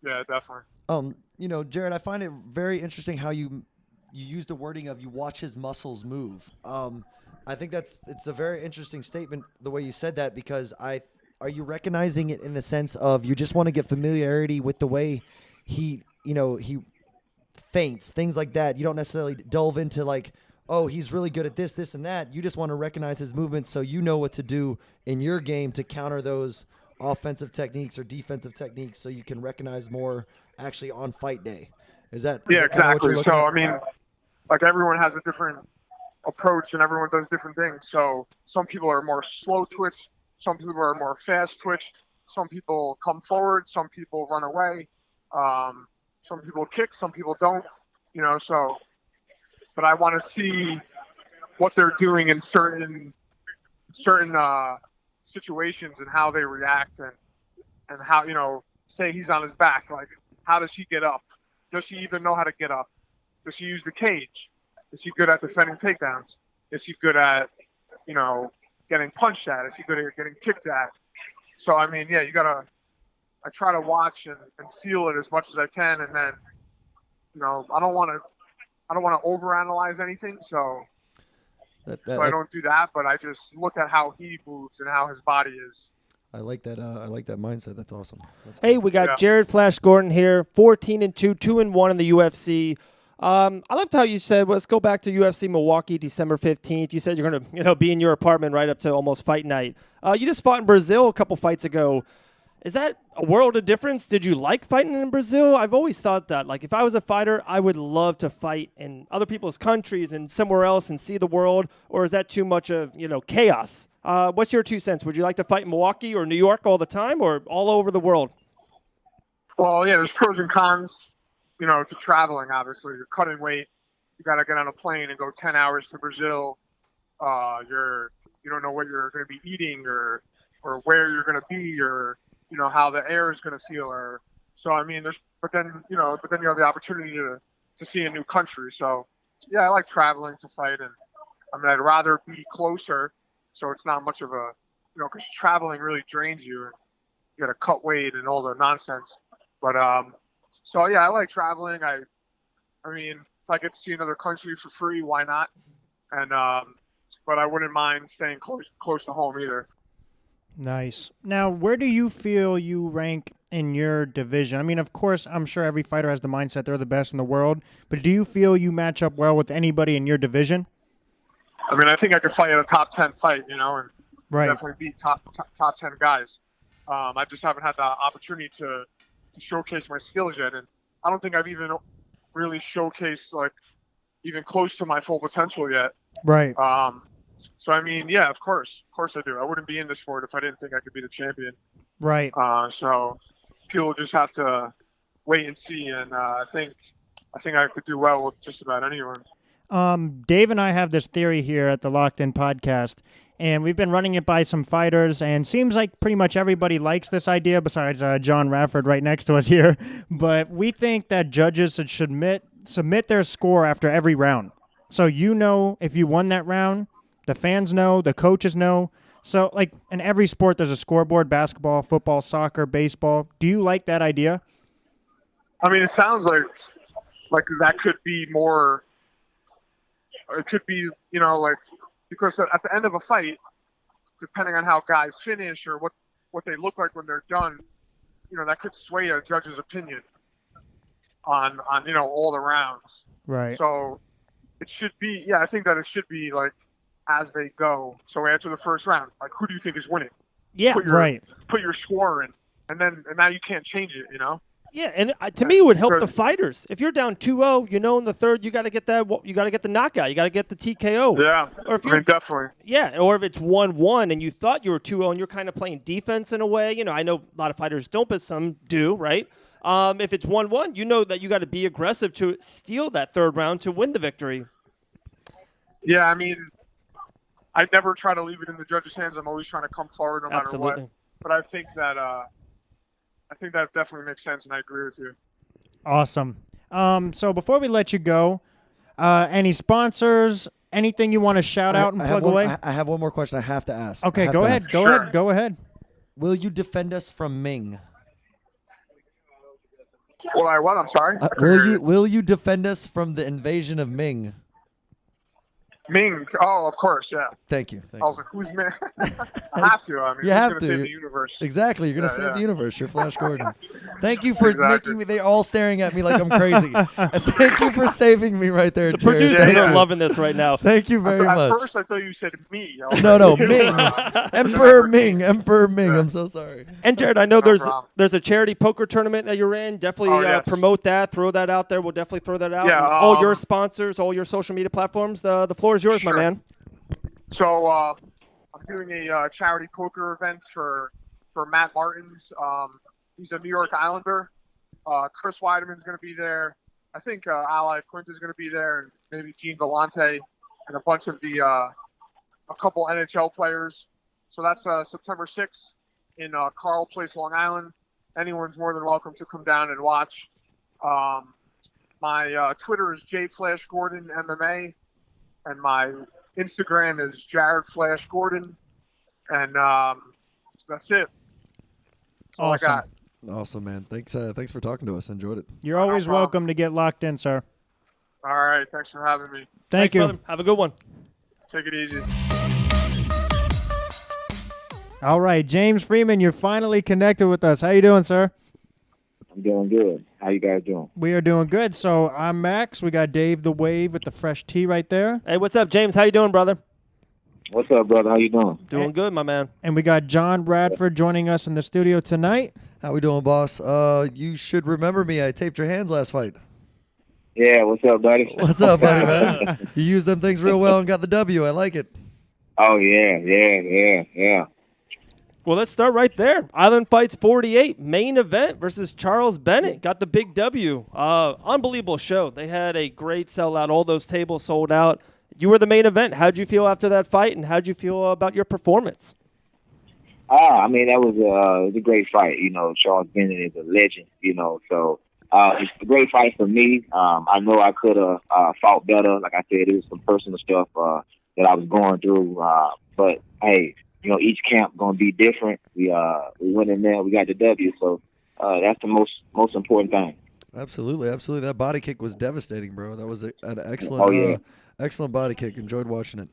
Yeah, definitely. Jared, I find it very interesting how you use the wording of you watch his muscles move. I think it's a very interesting statement the way you said that, because are you recognizing it in the sense of you just want to get familiarity with the way he feints, things like that. You don't necessarily delve into oh, he's really good at this, and that. You just want to recognize his movements so you know what to do in your game to counter those offensive techniques or defensive techniques so you can recognize more actually on fight day. Is that exactly. So, everyone has a different approach and everyone does different things. So some people are more slow twitch. Some people are more fast twitch. Some people come forward. Some people run away. Some people kick. Some people don't, but I want to see what they're doing in certain situations and how they react and how, say he's on his back. How does he get up? Does he even know how to get up? Does he use the cage? Is he good at defending takedowns? Is he good at, getting punched at? Is he good at getting kicked at? So, I try to watch and feel it as much as I can. And then, I don't want to overanalyze anything. So I don't do that, but I just look at how he moves and how his body is. I like that. I like that mindset. That's awesome. Hey, we got Jared Flash Gordon here, 14-2, 2-1 in the UFC. I loved how you said, let's go back to UFC Milwaukee, December 15th. You said you're going to be in your apartment right up to almost fight night. You just fought in Brazil a couple fights ago. Is that a world of difference? Did you like fighting in Brazil? I've always thought that. If I was a fighter, I would love to fight in other people's countries and somewhere else and see the world. Or is that too much of, chaos? What's your 2 cents? Would you like to fight in Milwaukee or New York all the time or all over the world? Well, yeah, there's pros and cons, to traveling, obviously. You're cutting weight. You got to get on a plane and go 10 hours to Brazil. You don't know what you're going to be eating or where you're going to be or how the air is going to feel, but then you have the opportunity to see a new country. So yeah, I like traveling to fight, and I'd rather be closer, so it's not much of a, because traveling really drains you, and you got to cut weight and all the nonsense. But so yeah, I like traveling. If I get to see another country for free, why not? And but I wouldn't mind staying close to home either. Nice. Now, where do you feel you rank in your division? I mean, of course, I'm sure every fighter has the mindset they're the best in the world, but do you feel you match up well with anybody in your division? I mean, I think I could fight at a top 10 fight, you know, and Right. definitely beat top 10 guys. I just haven't had the opportunity to showcase my skills yet, and I don't think I've even really showcased like even close to my full potential yet. Right. So I mean, yeah, of course I do. I wouldn't be in this sport if I didn't think I could be the champion. Right. So people just have to wait and see, and I think I could do well with just about anyone. Dave and I have this theory here at the Locked In podcast, and we've been running it by some fighters, and seems like pretty much everybody likes this idea besides Jon Radford right next to us here. But we think that judges should submit their score after every round. So you know if you won that round, the fans know, the coaches know. So like in every sport there's a scoreboard, basketball, football, soccer, baseball. Do you like that idea? I mean, it sounds like that could be more. It could be, you know, like, because at the end of a fight, depending on how guys finish or what they look like when they're done, you know, that could sway a judge's opinion on you know, all the rounds. Right. So it should be, yeah, I think that it should be like as they go. So after the first round, like, who do you think is winning? Yeah, Put your score in, and now you can't change it, you know. Yeah, and to me, it would help the fighters. If you're down 2-0, you know, in the third, you got to get that. You got to get the knockout. You got to get the TKO. Yeah, or if I mean, definitely. Yeah, or if it's 1-1 and you thought you were 2-0 and you're kind of playing defense in a way. You know, I know a lot of fighters don't, but some do, right? If it's 1-1, you know that you got to be aggressive to steal that third round to win the victory. Yeah, I mean, I never try to leave it in the judge's hands. I'm always trying to come forward no matter what. But I think that definitely makes sense, and I agree with you. Awesome. So before we let you go, any sponsors, anything you want to shout out and plug away? I have one more question I have to ask. Okay, go ahead. Go ahead. Will you defend us from Ming? Well, what? I'm sorry. Will you defend us from the invasion of Ming? Ming. Oh, of course, yeah. Thank you. I was like, who's Ming? I have to. I mean, you have to to save the universe. Exactly. You're going to save the universe. You're Flash Gordon. Thank you for making me. They're all staring at me like I'm crazy. And thank you for saving me right there, The Jared. producers are loving this right now. Thank you very much. At first, I thought you said me. No, Ming. Emperor Ming. Yeah. I'm so sorry. And Jared, I know there's a charity poker tournament that you're in. Definitely promote that. Throw that out there. We'll definitely throw that out. Yeah, all your sponsors, all your social media platforms. The floor is yours, my man. So I'm doing a charity poker event for Matt Martins. He's a New York Islander. Chris Weideman's going to be there. I think Ally Quint is going to be there, and maybe Gene Vellante, and a bunch of a couple NHL players. So that's September 6th in Carl Place, Long Island. Anyone's more than welcome to come down and watch. My Twitter is JFlashGordon MMA, and my Instagram is Jared Flash Gordon, and that's it. That's all I got. Awesome, man. Thanks for talking to us. Enjoyed it. You're always welcome to get locked in, sir. All right. Thanks for having me. Thanks, you. Brother. Have a good one. Take it easy. All right, James Freeman, you're finally connected with us. How you doing, sir? I'm doing good. How you guys doing? We are doing good. So I'm Max. We got Dave the Wave with the fresh tea right there. Hey, what's up, James? How you doing, brother? What's up, brother? How you doing? Doing good, my man. And we got Jon Radford joining us in the studio tonight. How we doing, boss? You should remember me. I taped your hands last fight. Yeah, what's up, buddy? What's up, buddy, man? You used them things real well and got the W. I like it. Oh, yeah. Well, let's start right there. Island Fights 48, main event versus Charles Bennett. Got the big W. Unbelievable show. They had a great sellout. All those tables sold out. You were the main event. How'd you feel after that fight, and how'd you feel about your performance? I mean, that was a great fight. You know, Charles Bennett is a legend, you know, so it's a great fight for me. I know I could have fought better. Like I said, it was some personal stuff that I was going through. But, hey, you know, each camp going to be different. We went in there. We got the W, so that's the most important thing. Absolutely. That body kick was devastating, bro. That was an excellent, excellent body kick. Enjoyed watching it.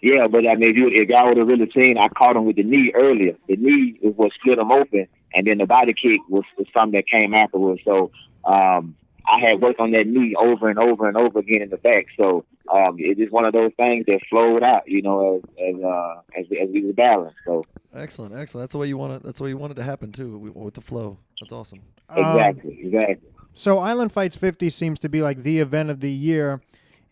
Yeah, but I mean, if y'all would have really seen, I caught him with the knee earlier. The knee is what split him open, and then the body kick was something that came afterwards. So I had worked on that knee over and over and over again in the back. So it is one of those things that flowed out, you know, as we were battling. So Excellent. That's the way you want it. That's the way you want it to happen too, with the flow. That's awesome. Exactly. So Island Fights 50 seems to be like the event of the year,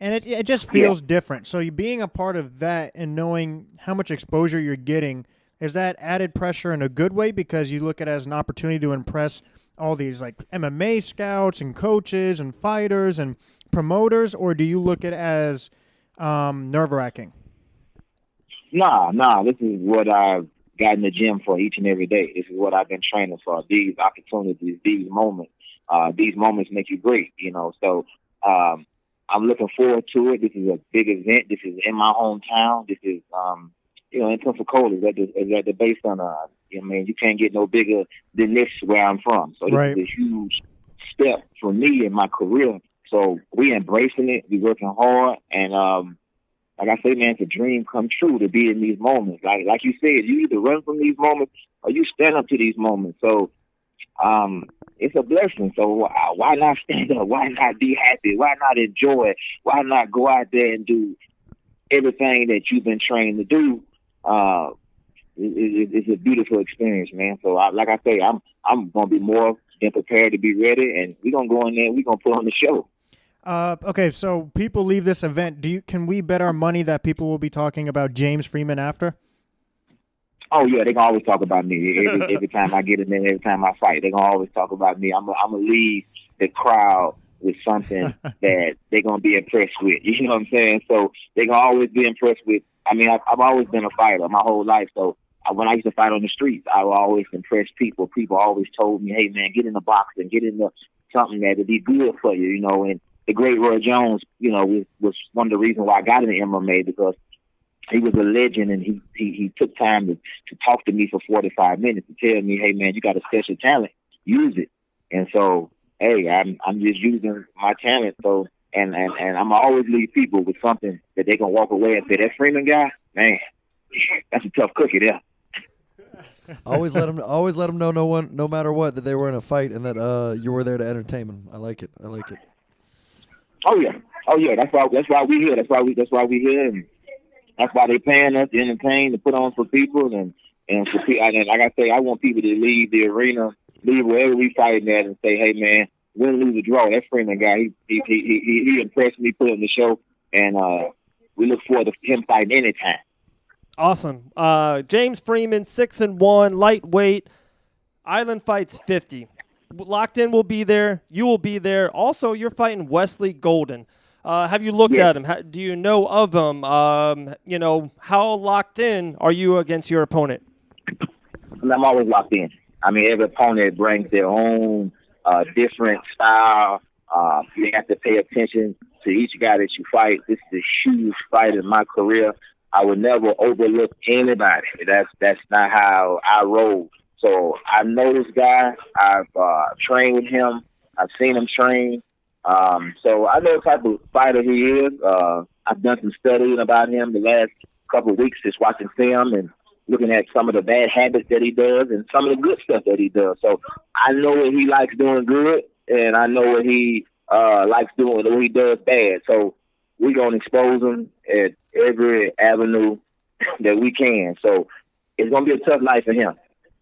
and it just feels different. So you being a part of that and knowing how much exposure you're getting, is that added pressure in a good way because you look at it as an opportunity to impress all these like MMA scouts and coaches and fighters and promoters, or do you look at it as nerve-wracking? Nah. This is what I've got in the gym for each and every day. This is what I've been training for. These opportunities, these moments. These moments make you great, you know. So I'm looking forward to it. This is a big event. This is in my hometown. This is, you know, in Pensacola. Is at the Daytona. I mean, you can't get no bigger than this where I'm from. So this is a huge step for me in my career. So we embracing it. We working hard, and like I say, man, it's a dream come true to be in these moments. Like you said, you either run from these moments or you stand up to these moments. So it's a blessing. So why not stand up? Why not be happy? Why not enjoy it? Why not go out there and do everything that you've been trained to do? It's a beautiful experience, man. So like I say, I'm gonna be more than prepared to be ready, and we're gonna go in there and we're gonna put on the show. Okay, so people leave this event. Can we bet our money that people will be talking about James Freeman after? Oh yeah, they gonna always talk about me every time I get in there, every time I fight. They gonna always talk about me. I'm gonna leave the crowd with something that they gonna be impressed with. You know what I'm saying? So they gonna always be impressed with. I mean, I've always been a fighter my whole life. So when I used to fight on the streets, I would always impress people. People always told me, "Hey man, get in the boxing, get into something that would be good for you." You know, and the great Roy Jones, you know, was one of the reasons why I got into MMA, because he was a legend, and he took time to talk to me for 45 minutes to tell me, "Hey man, you got a special talent, use it." And so, hey, I'm just using my talent. So and I'm always leave people with something that they can walk away and say, "That Freeman guy, man, that's a tough cookie there." Always let them know no matter what, that they were in a fight and that you were there to entertain them. I like it. Oh yeah. That's why we here. That's why we here, and that's why they paying us to entertain, to put on for people, and for people. And like I say, I want people to leave the arena, leave wherever we fighting at, and say, "Hey man, win, lose, or draw, that Freeman guy, he impressed me, put on the show, and we look forward to him fighting anytime." Awesome. James Freeman, 6-1, lightweight. Island Fights 50. Locked In will be there. You will be there. Also, you're fighting Wesley Golden. Have you looked at him? Do you know of him? You know, how locked in are you against your opponent? I'm always locked in. I mean, every opponent brings their own different style. You have to pay attention to each guy that you fight. This is a huge fight in my career. I would never overlook anybody. That's not how I roll. So I know this guy. I've trained with him. I've seen him train. So I know the type of fighter he is. I've done some studying about him the last couple of weeks, just watching film and looking at some of the bad habits that he does and some of the good stuff that he does. So I know what he likes doing good, and I know what he likes doing, what he does bad. So we're going to expose him at every avenue that we can. So it's going to be a tough night for him.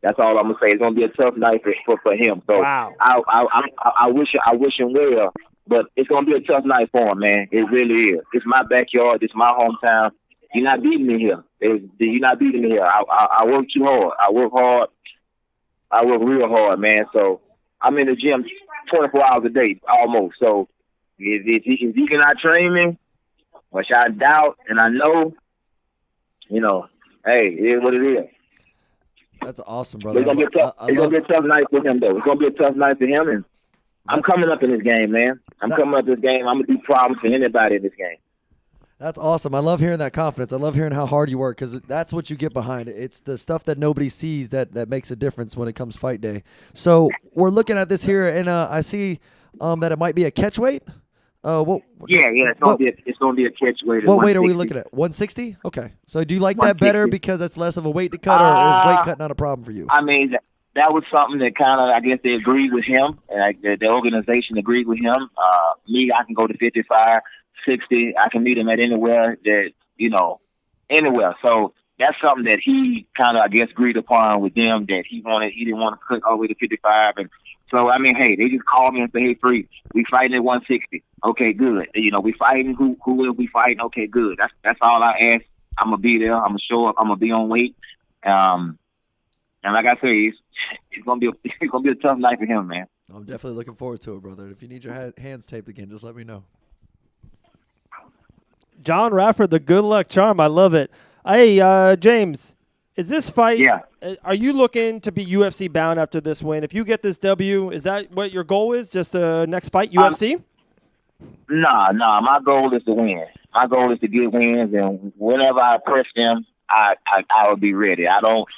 That's all I'm gonna say. It's gonna be a tough night for him. So wow. I wish him well, but it's gonna be a tough night for him, man. It really is. It's my backyard. It's my hometown. You're not beating me here. You're not beating me here. I work too hard. I work hard. I work real hard, man. So I'm in the gym 24 hours a day, almost. So if he cannot train me, which I doubt and I know, you know, hey, it is what it is. That's awesome, brother. It's gonna be a tough night for him, though. It's gonna be a tough night for him, and I'm coming up in this game, man. I'm coming up in this game. I'm gonna do problems for anybody in this game. That's awesome. I love hearing that confidence. I love hearing how hard you work, because that's what you get behind it. It's the stuff that nobody sees that makes a difference when it comes fight day. So we're looking at this here, and I see that it might be a catch weight. Yeah, it's gonna be a catch weight. What weight are we looking at? 160? Okay. So do you like that better because that's less of a weight to cut, or is weight cut not a problem for you? I mean, that was something that kind of, I guess they agreed with him, and the organization agreed with him. Me, I can go to 55, 60. I can meet him at anywhere that, anywhere. So that's something that he kind of, I guess, agreed upon with them, that he didn't want to cut all the way to 55. And so, I mean, hey, they just called me and said, hey, Free, we fighting at 160. Okay, good. We fighting. Who will we fighting? Okay, good. That's all I ask. I'm going to be there. I'm going to show up. I'm going to be on weight. And like I say, it's gonna be a tough night for him, man. I'm definitely looking forward to it, brother. If you need your hands taped again, just let me know. Jon Radford, the good luck charm. I love it. Hey, James, is this fight? Yeah. Are you looking to be UFC bound after this win? If you get this W, is that what your goal is? Just the next fight, UFC? Nah. My goal is to win. My goal is to get wins, and whenever I press them, I will be ready. I don't.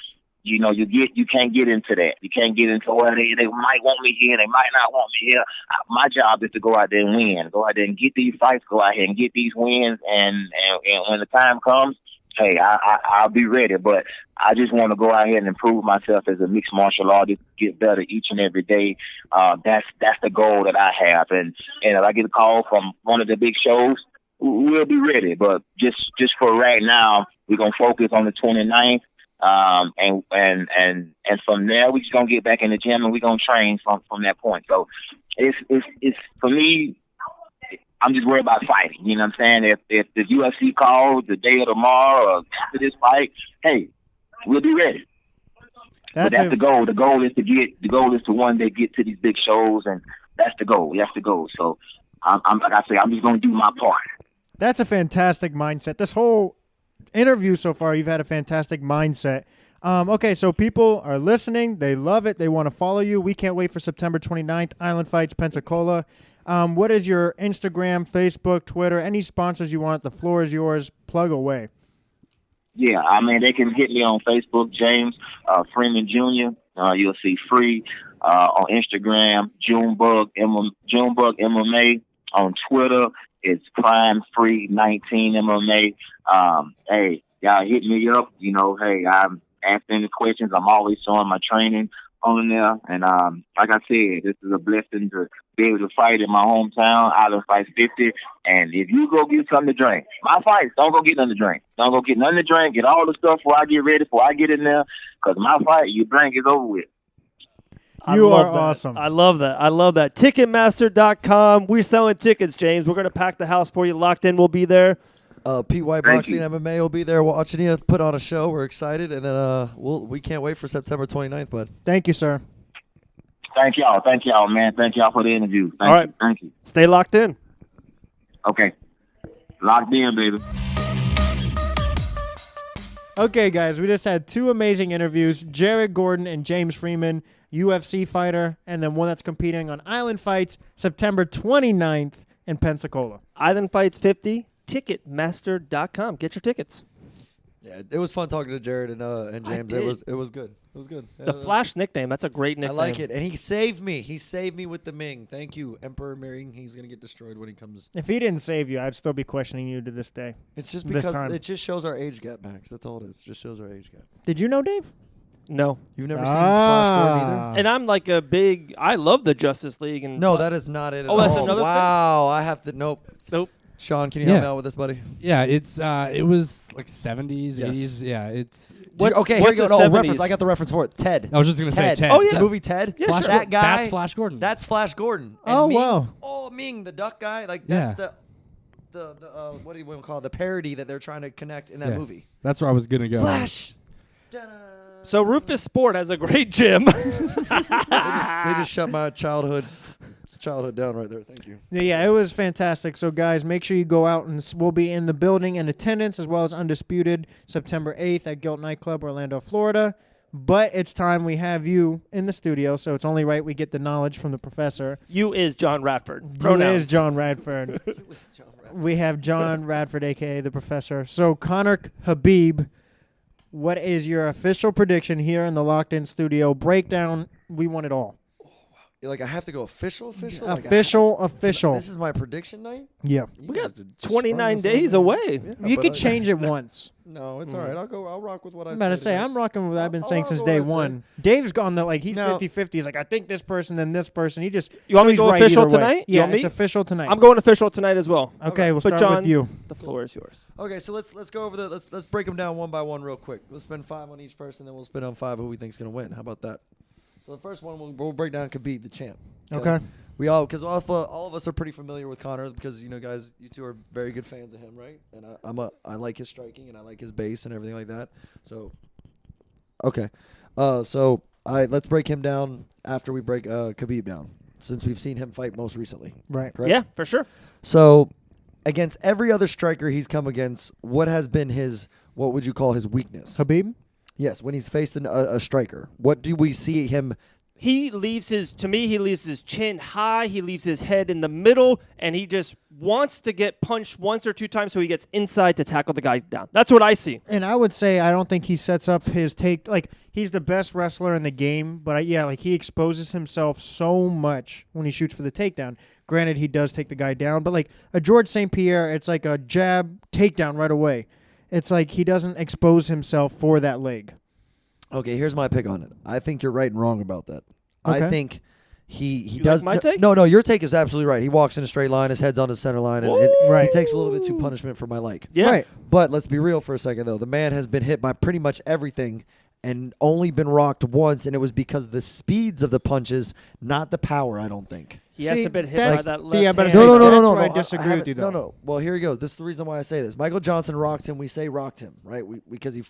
You can't get into that. You can't get into, they might want me here, they might not want me here. My job is to go out there and win. Go out there and get these fights, go out here and get these wins, and when the time comes, hey, I'll be ready. But I just want to go out here and improve myself as a mixed martial artist, get better each and every day. That's the goal that I have. And if I get a call from one of the big shows, we'll be ready. But just for right now, we're going to focus on the 29th. And from there we just gonna get back in the gym and we're gonna train from that point. So it's for me, I'm just worried about fighting. You know what I'm saying? If the UFC calls the day or tomorrow or after this fight, hey, we'll be ready. That's the goal. The goal is to one day get to these big shows, and that's the goal. That's the goal. So I'm like I say, I'm just gonna do my part. That's a fantastic mindset. This whole interview so far, you've had a fantastic mindset. Okay, so people are listening. They love it. They want to follow you. We can't wait for September 29th, Island Fights, Pensacola. What is your Instagram, Facebook, Twitter, any sponsors you want? The floor is yours. Plug away. Yeah, I mean, they can hit me on Facebook, James Freeman Jr. You'll see Free. On Instagram, Junebug MMA. On Twitter, it's Prime Free 19 MMA. Hey, y'all hit me up. Hey, I'm asking the questions. I'm always showing my training on there. And like I said, this is a blessing to be able to fight in my hometown, Island Fights 50. And if you go get something to drink, my fights, don't go get nothing to drink. Don't go get nothing to drink. Get all the stuff before I get ready, before I get in there. Because my fight, you drink, is over with. You are awesome. I love that. Ticketmaster.com. We're selling tickets, James. We're going to pack the house for you. Locked In will be there. PY Boxing MMA will be there watching you put on a show. We're excited, and then we can't wait for September 29th, bud. Thank you, sir. Thank y'all, man. Thank y'all for the interview. Thank you. Stay locked in. Okay. Locked in, baby. Okay, guys, we just had two amazing interviews. Jared Gordon and James Freeman, UFC fighter, and then one that's competing on Island Fights, September 29th in Pensacola. Island Fights 50, Ticketmaster.com. Get your tickets. Yeah, it was fun talking to Jared and James. It was good. It was good. The Flash nickname, that's a great nickname. I like it. And he saved me. He saved me with the Ming. Thank you, Emperor Ming. He's going to get destroyed when he comes. If he didn't save you, I'd still be questioning you to this day. It's just because it just shows our age gap, Max. That's all it is. It just shows our age gap. Did you know, Dave? No. You've never seen Flash Gordon either? And I'm like I love the Justice League. And no, that is not it at all. Oh, that's another thing? Wow, I have to, nope. Sean, can you help me out with this, buddy? Yeah, it was like 70s, 80s. Yeah, it's... Okay, here you go. No, reference. I got the reference for it. Ted. I was just going to say Ted. Oh, yeah. The movie Ted? Yeah, sure. That guy. That's Flash Gordon. That's Flash Gordon. And Ming, wow. Oh, Ming, the duck guy. Like, that's the what do you want to call it? The parody that they're trying to connect in that movie. That's where I was going to go. Flash. So Rufus Sport has a great gym. They just shut my childhood down right there. Thank you. Yeah, it was fantastic. So, guys, make sure you go out, and we'll be in the building in attendance, as well as Undisputed, September 8th at Gilt Nightclub, Orlando, Florida. But it's time we have you in the studio, so it's only right we get the knowledge from the professor. You is Jon Radford. You is Jon Radford. We have Jon Radford, a.k.a. the professor. So, Conor Habib, what is your official prediction here in the Locked In studio? Breakdown, we want it all. Like I have to go official. Official. This is my prediction night. Yeah. We got 29 days away. Yeah, You but could change it once. No, it's all right. I'll rock with what I. I'm about to say, I'm rocking with what I've been saying since day one. Dave's gone he's No. 50-50. He's like, I think this person, then this person. He just You want me to he's go right official either way. tonight? You Yeah, want me? it's official tonight. I'm going official tonight as well. Okay, we'll But start John, with you. the floor is yours. Okay, so let's go over let's break them down one by one real quick. Let's spend 5 on each person, then we'll spend on 5 who we think's gonna win. How about that? So the first one we'll break down Khabib, the champ. Okay. We all because all of us are pretty familiar with Conor because guys, you two are very good fans of him, right? And I like his striking and I like his base and everything like that. So, okay, so let's break him down after we break Khabib down since we've seen him fight most recently. Right. Correct? Yeah, for sure. So, against every other striker he's come against, what has been what would you call his weakness? Khabib? Yes, when he's faced a striker, what do we see him? He leaves his chin high. He leaves his head in the middle, and he just wants to get punched once or two times so he gets inside to tackle the guy down. That's what I see. And I would say I don't think he sets up his take. Like, he's the best wrestler in the game, but he exposes himself so much when he shoots for the takedown. Granted, he does take the guy down, but like a George St. Pierre, it's like a jab takedown right away. It's like he doesn't expose himself for that leg. Okay, here's my pick on it. I think you're right and wrong about that. Okay. I think he You does. like my take? No, your take is absolutely right. He walks in a straight line. His head's on his center line, and Right. he takes a little bit too punishment for my like. Yeah. Right. But let's be real for a second, though. The man has been hit by pretty much everything and only been rocked once, and it was because of the speeds of the punches, not the power, I don't think. He hasn't been hit by that's- that yeah, left but hand. it's like, No, that's no. where I disagree with you, though. No. Well, here you go. This is the reason why I say this. Michael Johnson rocked him. We say rocked him, right? Because he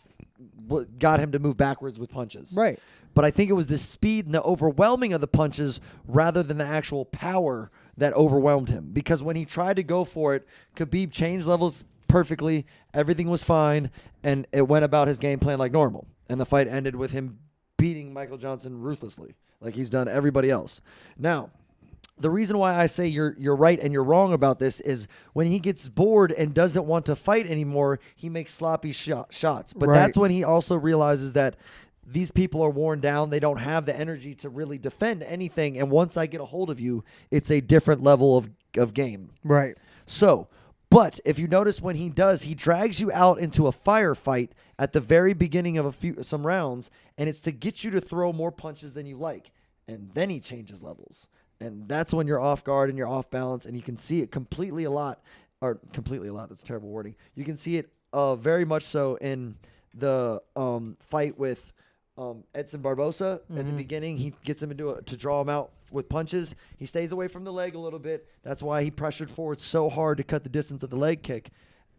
got him to move backwards with punches. Right. But I think it was the speed and the overwhelming of the punches rather than the actual power that overwhelmed him. Because when he tried to go for it, Khabib changed levels perfectly. Everything was fine, and it went about his game plan like normal. And the fight ended with him beating Michael Johnson ruthlessly, like he's done everybody else. Now, the reason why I say you're right and you're wrong about this is when he gets bored and doesn't want to fight anymore, he makes sloppy shots. But Right. that's when he also realizes that these people are worn down. They don't have the energy to really defend anything. And once I get a hold of you, it's a different level of game. Right. So, but if you notice when he does, he drags you out into a firefight at the very beginning of some rounds, and it's to get you to throw more punches than you like. And then he changes levels. And that's when you're off guard and you're off balance, and you can see it completely a lot. That's terrible wording. You can see it very much so in the fight with Edson Barbosa. At the beginning, he gets him to draw him out with punches. He stays away from the leg a little bit. That's why he pressured forward so hard to cut the distance of the leg kick.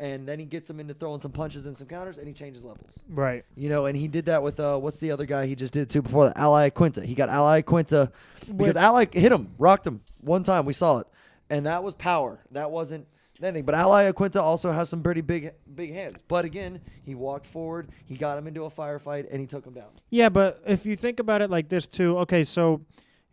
And then he gets him into throwing some punches and some counters, and he changes levels. Right. And he did that with what's the other guy he just did too before that? Ali Quinta. He got Ali Quinta because Ali hit him, rocked him one time. We saw it, and that was power. That wasn't anything. But Ali Quinta also has some pretty big hands. But again, he walked forward, he got him into a firefight, and he took him down. Yeah, but if you think about it like this too, okay, so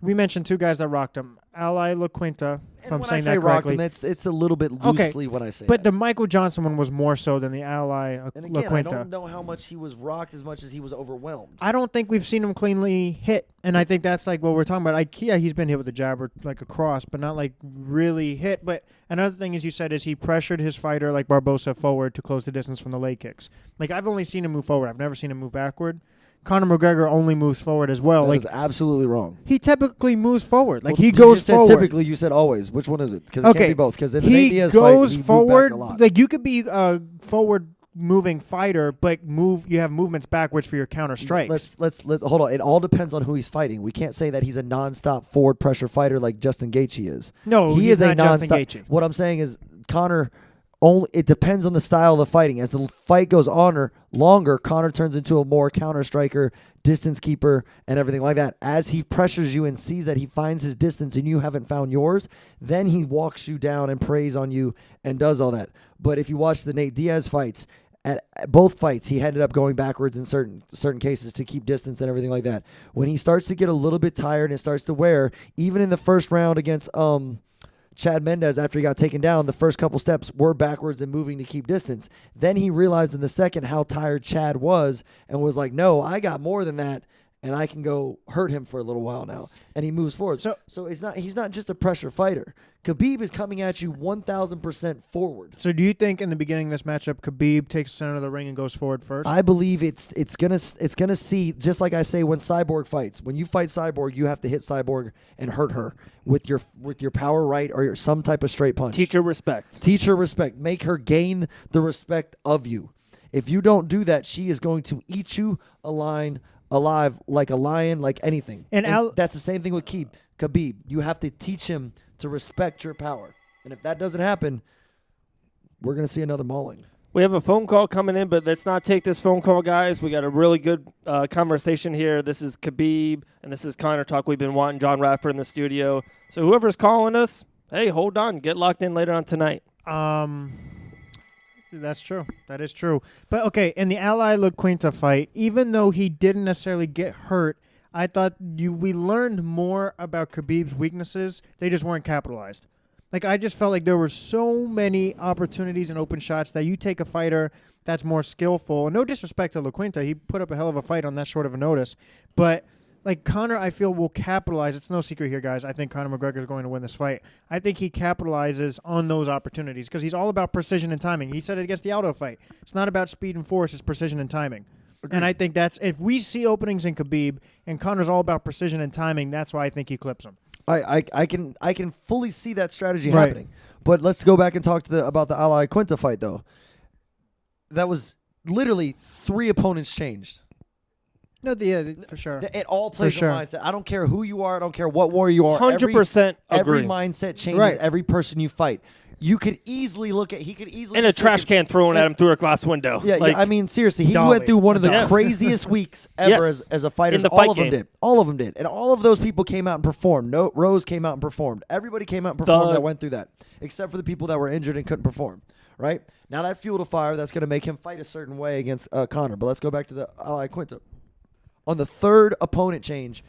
we mentioned two guys that rocked him, Ali LaQuinta, if I'm saying that correctly. It's a little bit loosely when I say but that. the Michael Johnson one was more so than the Ali And again, I don't LaQuinta. know how much he was rocked as much as he was overwhelmed. I don't think we've seen him cleanly hit, and I think that's like what we're talking about. Like, yeah, he's been hit with a jab or like a cross, but not like really hit. But another thing, as you said, is he pressured his fighter like Barbosa forward to close the distance from the leg kicks. Like, I've only seen him move forward. I've never seen him move backward. Conor McGregor only moves forward as well. That Like, is absolutely wrong. he typically moves forward. Like, Well, he you goes just said forward. typically, you said always. Which one is it? Because it can't be both. Because in the Nate He Diaz fight, goes he moved forward. back a lot. Like, you could be a forward moving fighter, but you have movements backwards for your counter strikes. Let's hold on. It all depends on who he's fighting. We can't say that he's a nonstop forward pressure fighter like Justin Gaethje is. No, he he's is a not Justin nonstop. Gaethje. What I'm saying is Conor. It depends on the style of the fighting. As the fight goes on longer, Conor turns into a more counter striker, distance keeper, and everything like that. As he pressures you and sees that he finds his distance and you haven't found yours, then he walks you down and preys on you and does all that. But if you watch the Nate Diaz fights, at both fights, he ended up going backwards in certain cases to keep distance and everything like that. When he starts to get a little bit tired and it starts to wear, even in the first round against Chad Mendez, after he got taken down, the first couple steps were backwards and moving to keep distance. Then he realized in the second how tired Chad was and was like, no, I got more than that. and I can go hurt him for a little while now, and he moves forward. So he's not just a pressure fighter. Khabib is coming at you 1,000% forward. So do you think in the beginning of this matchup, Khabib takes the center of the ring and goes forward first? I believe it's gonna see, just like I say when Cyborg fights. When you fight Cyborg, you have to hit Cyborg and hurt her with your power right or some type of straight punch. Teach her respect. Teach her respect. Make her gain the respect of you. If you don't do that, she is going to eat you alive like a lion, like anything. And that's the same thing with Khabib. You have to teach him to respect your power. And if that doesn't happen, we're going to see another mauling. We have a phone call coming in, but let's not take this phone call, guys. We got a really good conversation here. This is Khabib, and this is Connor Talk. We've been wanting Jon Radford in the studio. So whoever's calling us, hey, hold on. Get locked in later on tonight. That's true. That is true. But, okay, in the Ally La Quinta fight, even though he didn't necessarily get hurt, I thought we learned more about Khabib's weaknesses. They just weren't capitalized. Like, I just felt like there were so many opportunities and open shots that you take a fighter that's more skillful. And no disrespect to La Quinta. He put up a hell of a fight on that short of a notice. But, like, Conor, I feel, will capitalize. It's no secret here, guys. I think Conor McGregor is going to win this fight. I think he capitalizes on those opportunities because he's all about precision and timing. He said it against the Aldo fight. It's not about speed and force. It's precision and timing. And I think that's, if we see openings in Khabib and Conor's all about precision and timing, that's why I think he clips him. I can fully see that strategy happening. But let's go back and talk about the Ally Quinta fight, though. That was literally 3 opponents changed. No, yeah, for sure. It all plays a mindset. I don't care who you are. I don't care what warrior you are. 100% every agree. mindset changes every person you fight. You could easily he could easily. And a trash can thrown at him through a glass window. Yeah, I mean, seriously, he went through one of the craziest weeks ever as a fighter. All of them did. All of them did. And all of those people came out and performed. No, Rose came out and performed. Everybody came out and performed that went through that, except for the people that were injured and couldn't perform. Right? Now that fueled a fire that's going to make him fight a certain way against Conor. But let's go back to the Ally Quinta. On the 3rd opponent change,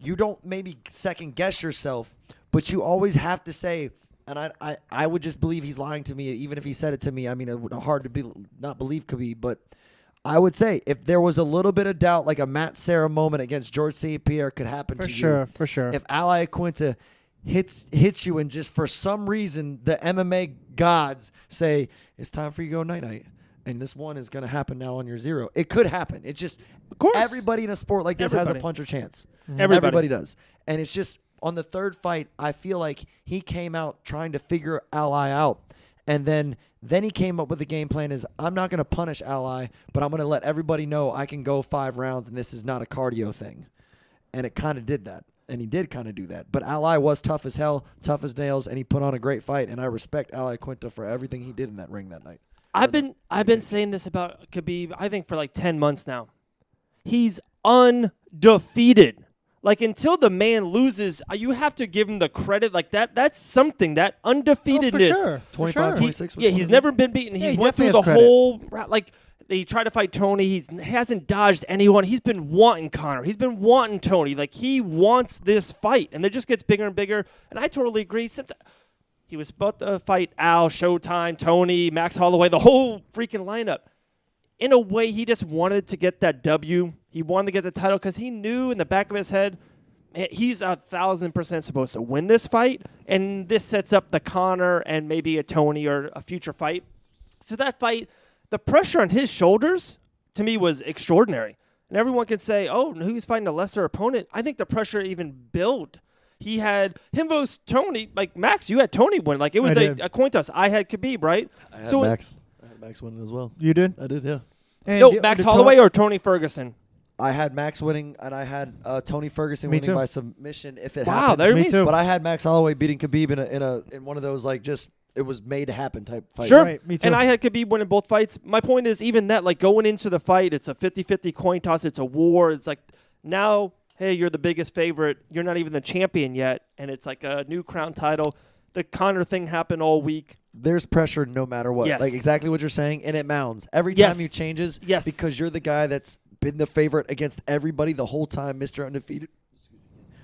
you don't maybe second guess yourself, but you always have to say, and I would just believe he's lying to me, even if he said it to me. I mean, it would hard to not believe Khabib, but I would say if there was a little bit of doubt, like a Matt Serra moment against George St. Pierre could happen to you. For sure. If Ally Quinta hits you and just for some reason the MMA gods say, it's time for you to go night-night. And this one is going to happen now on your 0. It could happen. It's just, of course, everybody in a sport like this has a puncher chance. Mm-hmm. Everybody does. And it's just, on the 3rd fight, I feel like he came out trying to figure Ally out. And then he came up with a game plan is, I'm not going to punish Ally, but I'm going to let everybody know I can go 5 rounds and this is not a cardio thing. And it kind of did that. And he did kind of do that. But Ally was tough as hell, tough as nails, and he put on a great fight. And I respect Ally Quinta for everything he did in that ring that night. I've been saying this about Khabib, I think, for like 10 months now. He's undefeated. Like, until the man loses, you have to give him the credit. Like, that's something. That undefeatedness. For sure. 25, 26. He's never been beaten. Yeah, He he went through the definitely has whole, like, he tried to fight Tony. He hasn't dodged anyone. He's been wanting Conor. He's been wanting Tony. Like, he wants this fight. And it just gets bigger and bigger. And I totally agree. He was about to fight Al, Showtime, Tony, Max Holloway, the whole freaking lineup. In a way, he just wanted to get that W. He wanted to get the title because he knew in the back of his head, he's 1,000% supposed to win this fight, and this sets up the Conor and maybe a Tony or a future fight. So that fight, the pressure on his shoulders, to me, was extraordinary. And everyone can say, oh, he was fighting a lesser opponent. I think the pressure even built. He had him versus Tony. Like, Max, you had Tony win. Like, it was a coin toss. I had Khabib, right? I had Max. I had Max winning as well. You did? I did, yeah. And Max Holloway or Tony Ferguson? I had Max winning, and I had Tony Ferguson winning by submission if it happened. Wow, me too. But I had Max Holloway beating Khabib in one of those, like, just it was made to happen type fights. Sure. Right, me too. And I had Khabib winning both fights. My point is, even that, like, going into the fight, it's a 50-50 coin toss. It's a war. It's like, now, hey, you're the biggest favorite. You're not even the champion yet, and it's like a new crown title. The Conor thing happened all week. There's pressure no matter what. Yes. Like, exactly what you're saying, and it mounds. Every time you changes, because you're the guy that's been the favorite against everybody the whole time, Mr. Undefeated.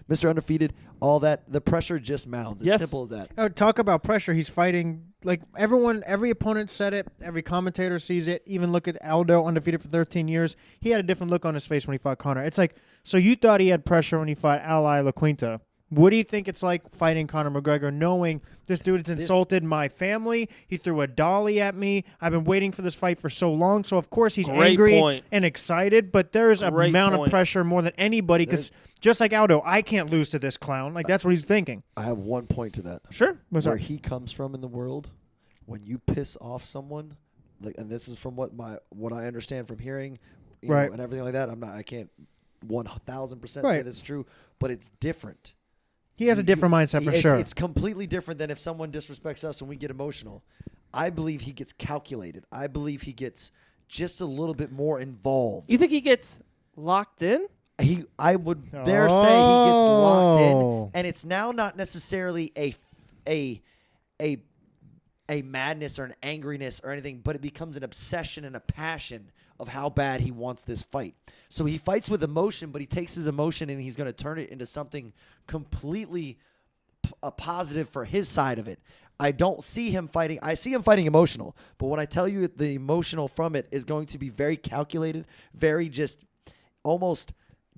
Mr. Undefeated, all that. The pressure just mounts. It's Yes. simple as that. Talk about pressure. He's fighting like everyone. Every opponent said it. Every commentator sees it. Even look at Aldo, undefeated for 13 years. He had a different look on his face when he fought Conor. It's like, so you thought he had pressure when he fought Ally La Quinta. What do you think it's like fighting Conor McGregor, knowing this dude has insulted my family? He threw a dolly at me. I've been waiting for this fight for so long. So, of course, he's Great angry point. and excited. But there's a Great amount point. of pressure more than anybody because just like Aldo, I can't lose to this clown. Like, that's what he's thinking. I have one point to that. Sure. What's Where up? he comes from in the world, when you piss off someone, like, and this is from what I understand from hearing, you Right. know, and everything like that. I can't 1,000% say Right. this is true, but it's different. He has a different mindset for sure. It's completely different than if someone disrespects us and we get emotional. I believe he gets calculated. I believe he gets just a little bit more involved. You think he gets locked in? I would dare say he gets locked Oh. in, and it's now not necessarily a madness or an angriness or anything, but it becomes an obsession and a passion of how bad he wants this fight. So he fights with emotion, but he takes his emotion and he's going to turn it into something completely a positive for his side of it. I don't see him fighting. I see him fighting emotional, but when I tell you the emotional from it is going to be very calculated, very just almost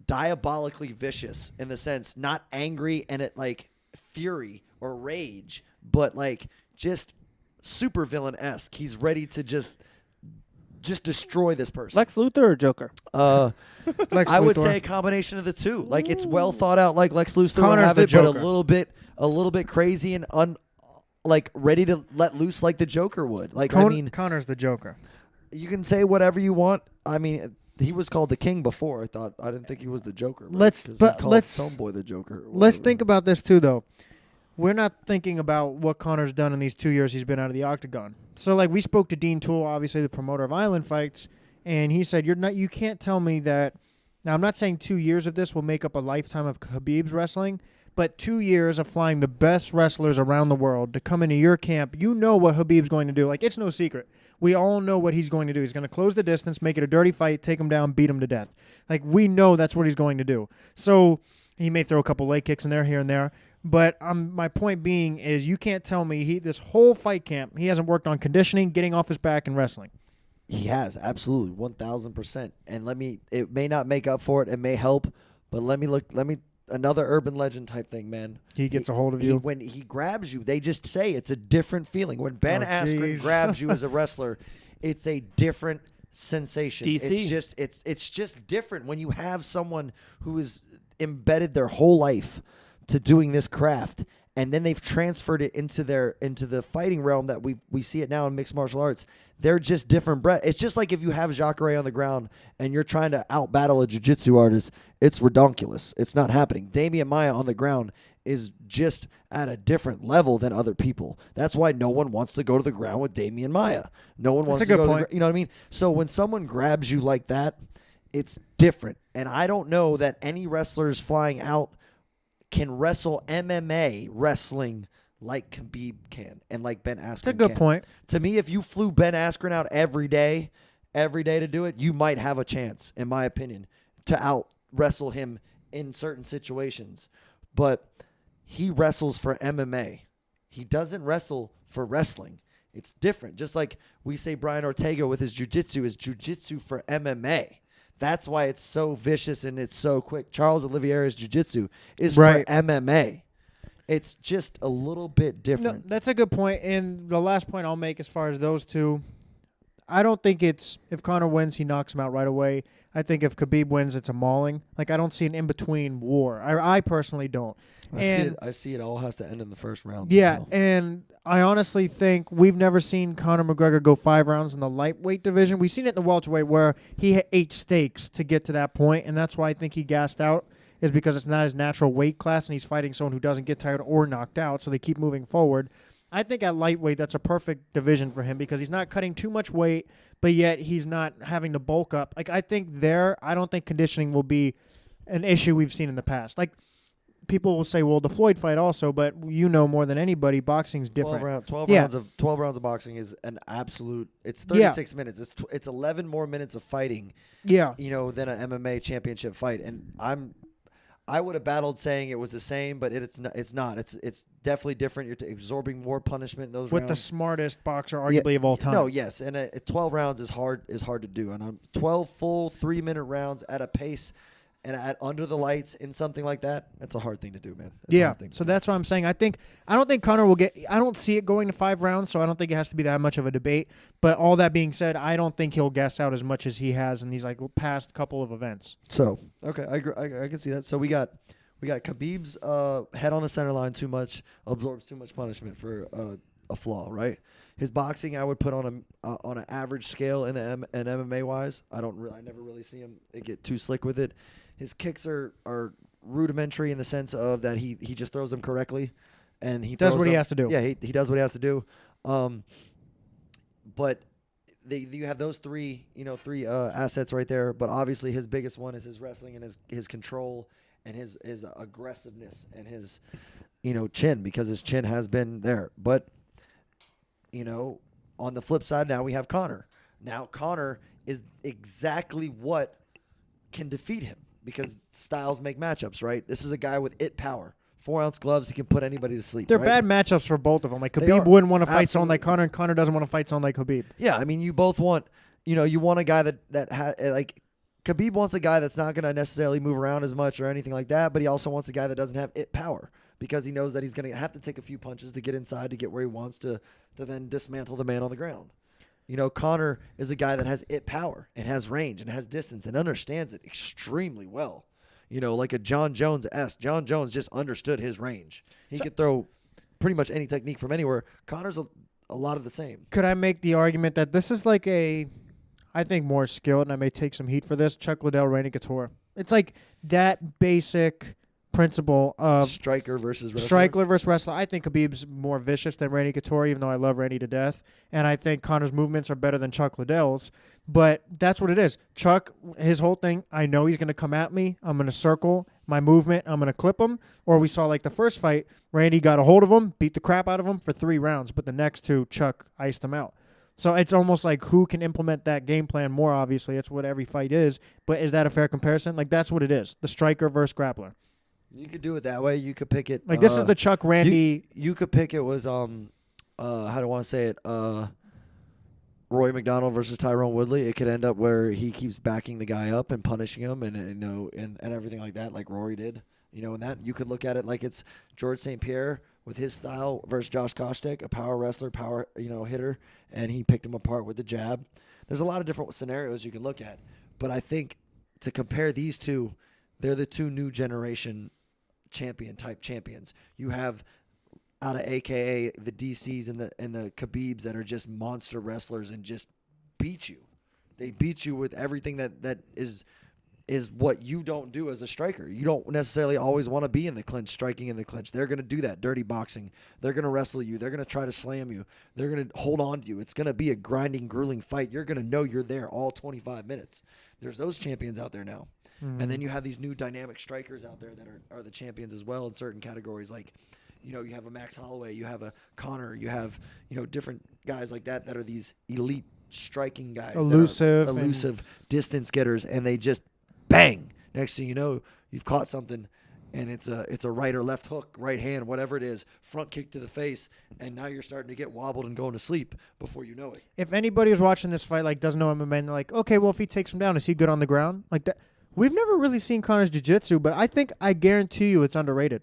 diabolically vicious in the sense, not angry and it like fury or rage, but like just super villain-esque. He's ready to just destroy this person. Lex Luthor or Joker? Lex I would Luthor. say a combination of the two. Like it's well thought out, like Lex Luthor would Connor's have the it, but Joker. a little bit crazy and like ready to let loose like the Joker would. Like Connor's the Joker. you can say whatever you want. I mean, he was called the King before. I didn't think he was the Joker. Right? Let's- 'Cause but he called let's- Homeboy the Joker. or Let's whatever. think about this too, though. We're not thinking about what Connor's done in these 2 years he's been out of the octagon. So, like, we spoke to Dean Toole, obviously the promoter of Island Fights, and he said, you can't tell me that. Now, I'm not saying 2 years of this will make up a lifetime of Khabib's wrestling, but 2 years of flying the best wrestlers around the world to come into your camp, you know what Khabib's going to do. Like, it's no secret. We all know what he's going to do. He's going to close the distance, make it a dirty fight, take him down, beat him to death. Like, we know that's what he's going to do. So he may throw a couple leg kicks in there, here and there. But my point being is you can't tell me this whole fight camp, he hasn't worked on conditioning, getting off his back, and wrestling. He has, absolutely, 1,000%. And it may not make up for it. It may help, but another urban legend type thing, man. He gets a hold of you. When he grabs you, they just say it's a different feeling. When Ben Oh, Askren jeez. grabs you as a wrestler, it's a different sensation. DC. It's just different when you have someone who has embedded their whole life to doing this craft, and then they've transferred it into the fighting realm that we see it now in mixed martial arts. They're just different breath. It's just like if you have Jacare on the ground and you're trying to out-battle a jiu-jitsu artist, it's redonkulous. It's not happening. Damian Maia on the ground is just at a different level than other people. That's why no one wants to go to the ground with Damian Maia. No one wants a to good go point. you know what I mean? So when someone grabs you like that, it's different. And I don't know that any wrestlers flying out can wrestle MMA wrestling like Khabib can and like Ben Askren That's a good can. point. To me, if you flew Ben Askren out every day to do it, you might have a chance, in my opinion, to out wrestle him in certain situations. But he wrestles for MMA. He doesn't wrestle for wrestling. It's different. Just like we say Brian Ortega with his jiu-jitsu is jiu-jitsu for MMA. That's why it's so vicious and it's so quick. Charles Oliveira's jiu-jitsu is Right. for MMA. It's just a little bit No, different. that's a good point. And the last point I'll make as far as those two, I don't think it's if Conor wins, he knocks him out right away. I think if Khabib wins, it's a mauling. Like, I don't see an in-between war. I personally don't. I see it all has to end in the first round. Yeah, somehow. and I honestly think we've never seen Conor McGregor go 5 rounds in the lightweight division. We've seen it in the welterweight where he ate steaks to get to that point, and that's why I think he gassed out, is because it's not his natural weight class, and he's fighting someone who doesn't get tired or knocked out, so they keep moving forward. I think at lightweight, that's a perfect division for him because he's not cutting too much weight, but yet he's not having to bulk up. Like, I don't think conditioning will be an issue we've seen in the past. Like, people will say, well, the Floyd fight also, but you know more than anybody, boxing's different. 12 Yeah. rounds of boxing is an absolute. It's 36 minutes. It's 11 more minutes of fighting. Yeah. Than an MMA championship fight. And I would have battled saying it was the same, but it's not. It's definitely different. You're absorbing more punishment in those With rounds. the smartest boxer arguably of all time. No, yes, and 12 rounds is hard to do, and 12 full 3-minute rounds at a pace and at under the lights in something like that. That's a hard thing to do, man. So that's what I'm saying. I don't think Conor will get. I don't see it going to 5 rounds, so I don't think it has to be that much of a debate. But all that being said, I don't think he'll gas out as much as he has in these like past couple of events. So okay, I can see that. So we got Khabib's head on the center line too much, absorbs too much punishment for a flaw, right? His boxing I would put on an average scale in MMA wise. I never really see him get too slick with it. His kicks are rudimentary in the sense of that he just throws them correctly, and he does what he has to do. Yeah, he does what he has to do. But you have those three assets right there. But obviously his biggest one is his wrestling and his control and his aggressiveness and his chin, because his chin has been there. But on the flip side, now we have Conor. Now Conor is exactly what can defeat him, because styles make matchups, right? This is a guy with power. 4-ounce gloves, he can put anybody to sleep. They're right? bad matchups for both of them. Like Khabib wouldn't want to fight someone like Conor, and Conor doesn't want to fight someone like Khabib. Yeah, I mean, you both want, you want a guy that like Khabib wants a guy that's not going to necessarily move around as much or anything like that, but he also wants a guy that doesn't have power, because he knows that he's going to have to take a few punches to get inside to get where he wants to then dismantle the man on the ground. Conor is a guy that has power and has range and has distance and understands it extremely well. Like a Jon Jones-esque. Jon Jones just understood his range. He could throw pretty much any technique from anywhere. Conor's a lot of the same. Could I make the argument that this is like I think more skilled, and I may take some heat for this, Chuck Liddell, Randy Couture. It's like that basic principle of striker versus wrestler. Striker versus wrestler. I think Khabib's more vicious than Randy Couture, even though I love Randy to death. And I think Conor's movements are better than Chuck Liddell's. But that's what it is. Chuck, his whole thing, I know he's going to come at me. I'm going to circle my movement. I'm going to clip him. Or we saw like the first fight, Randy got a hold of him, beat the crap out of him for 3 rounds. But the next 2, Chuck iced him out. So it's almost like who can implement that game plan more, obviously. It's what every fight is. But is that a fair comparison? Like, that's what it is. The striker versus grappler. You could do it that way. You could pick it. Like, this is the Chuck Randy. You could pick it was, how do I want to say it? Roy McDonald versus Tyrone Woodley. It could end up where he keeps backing the guy up and punishing him and everything like that, like Rory did. And that you could look at it like it's George St. Pierre with his style versus Josh Koscheck, a power wrestler, hitter, and he picked him apart with the jab. There's a lot of different scenarios you can look at, but I think to compare these two, they're the 2 new generation champions. You have out of AKA the DCs and the Khabibs that are just monster wrestlers and just beat you. They beat you with everything that is what you don't do as a striker. You don't necessarily always want to be in the clinch, striking in the clinch. They're going to do that dirty boxing. They're going to wrestle you. They're going to try to slam you. They're going to hold on to you. It's going to be a grinding, grueling fight. You're going to know you're there all 25 minutes. There's those champions out there now. Mm-hmm. And then you have these new dynamic strikers out there that are the champions as well in certain categories. Like, you have a Max Holloway, you have a Conor, you have, different guys like that are these elite striking guys. Elusive distance getters, and they just bang. Next thing you know, you've caught something, and it's a right or left hook, right hand, whatever it is, front kick to the face, and now you're starting to get wobbled and going to sleep before you know it. If anybody who's watching this fight doesn't know MMA, and they're like, okay, well, if he takes him down, is he good on the ground? Like that. We've never really seen Conor's jiu-jitsu, but I guarantee you it's underrated.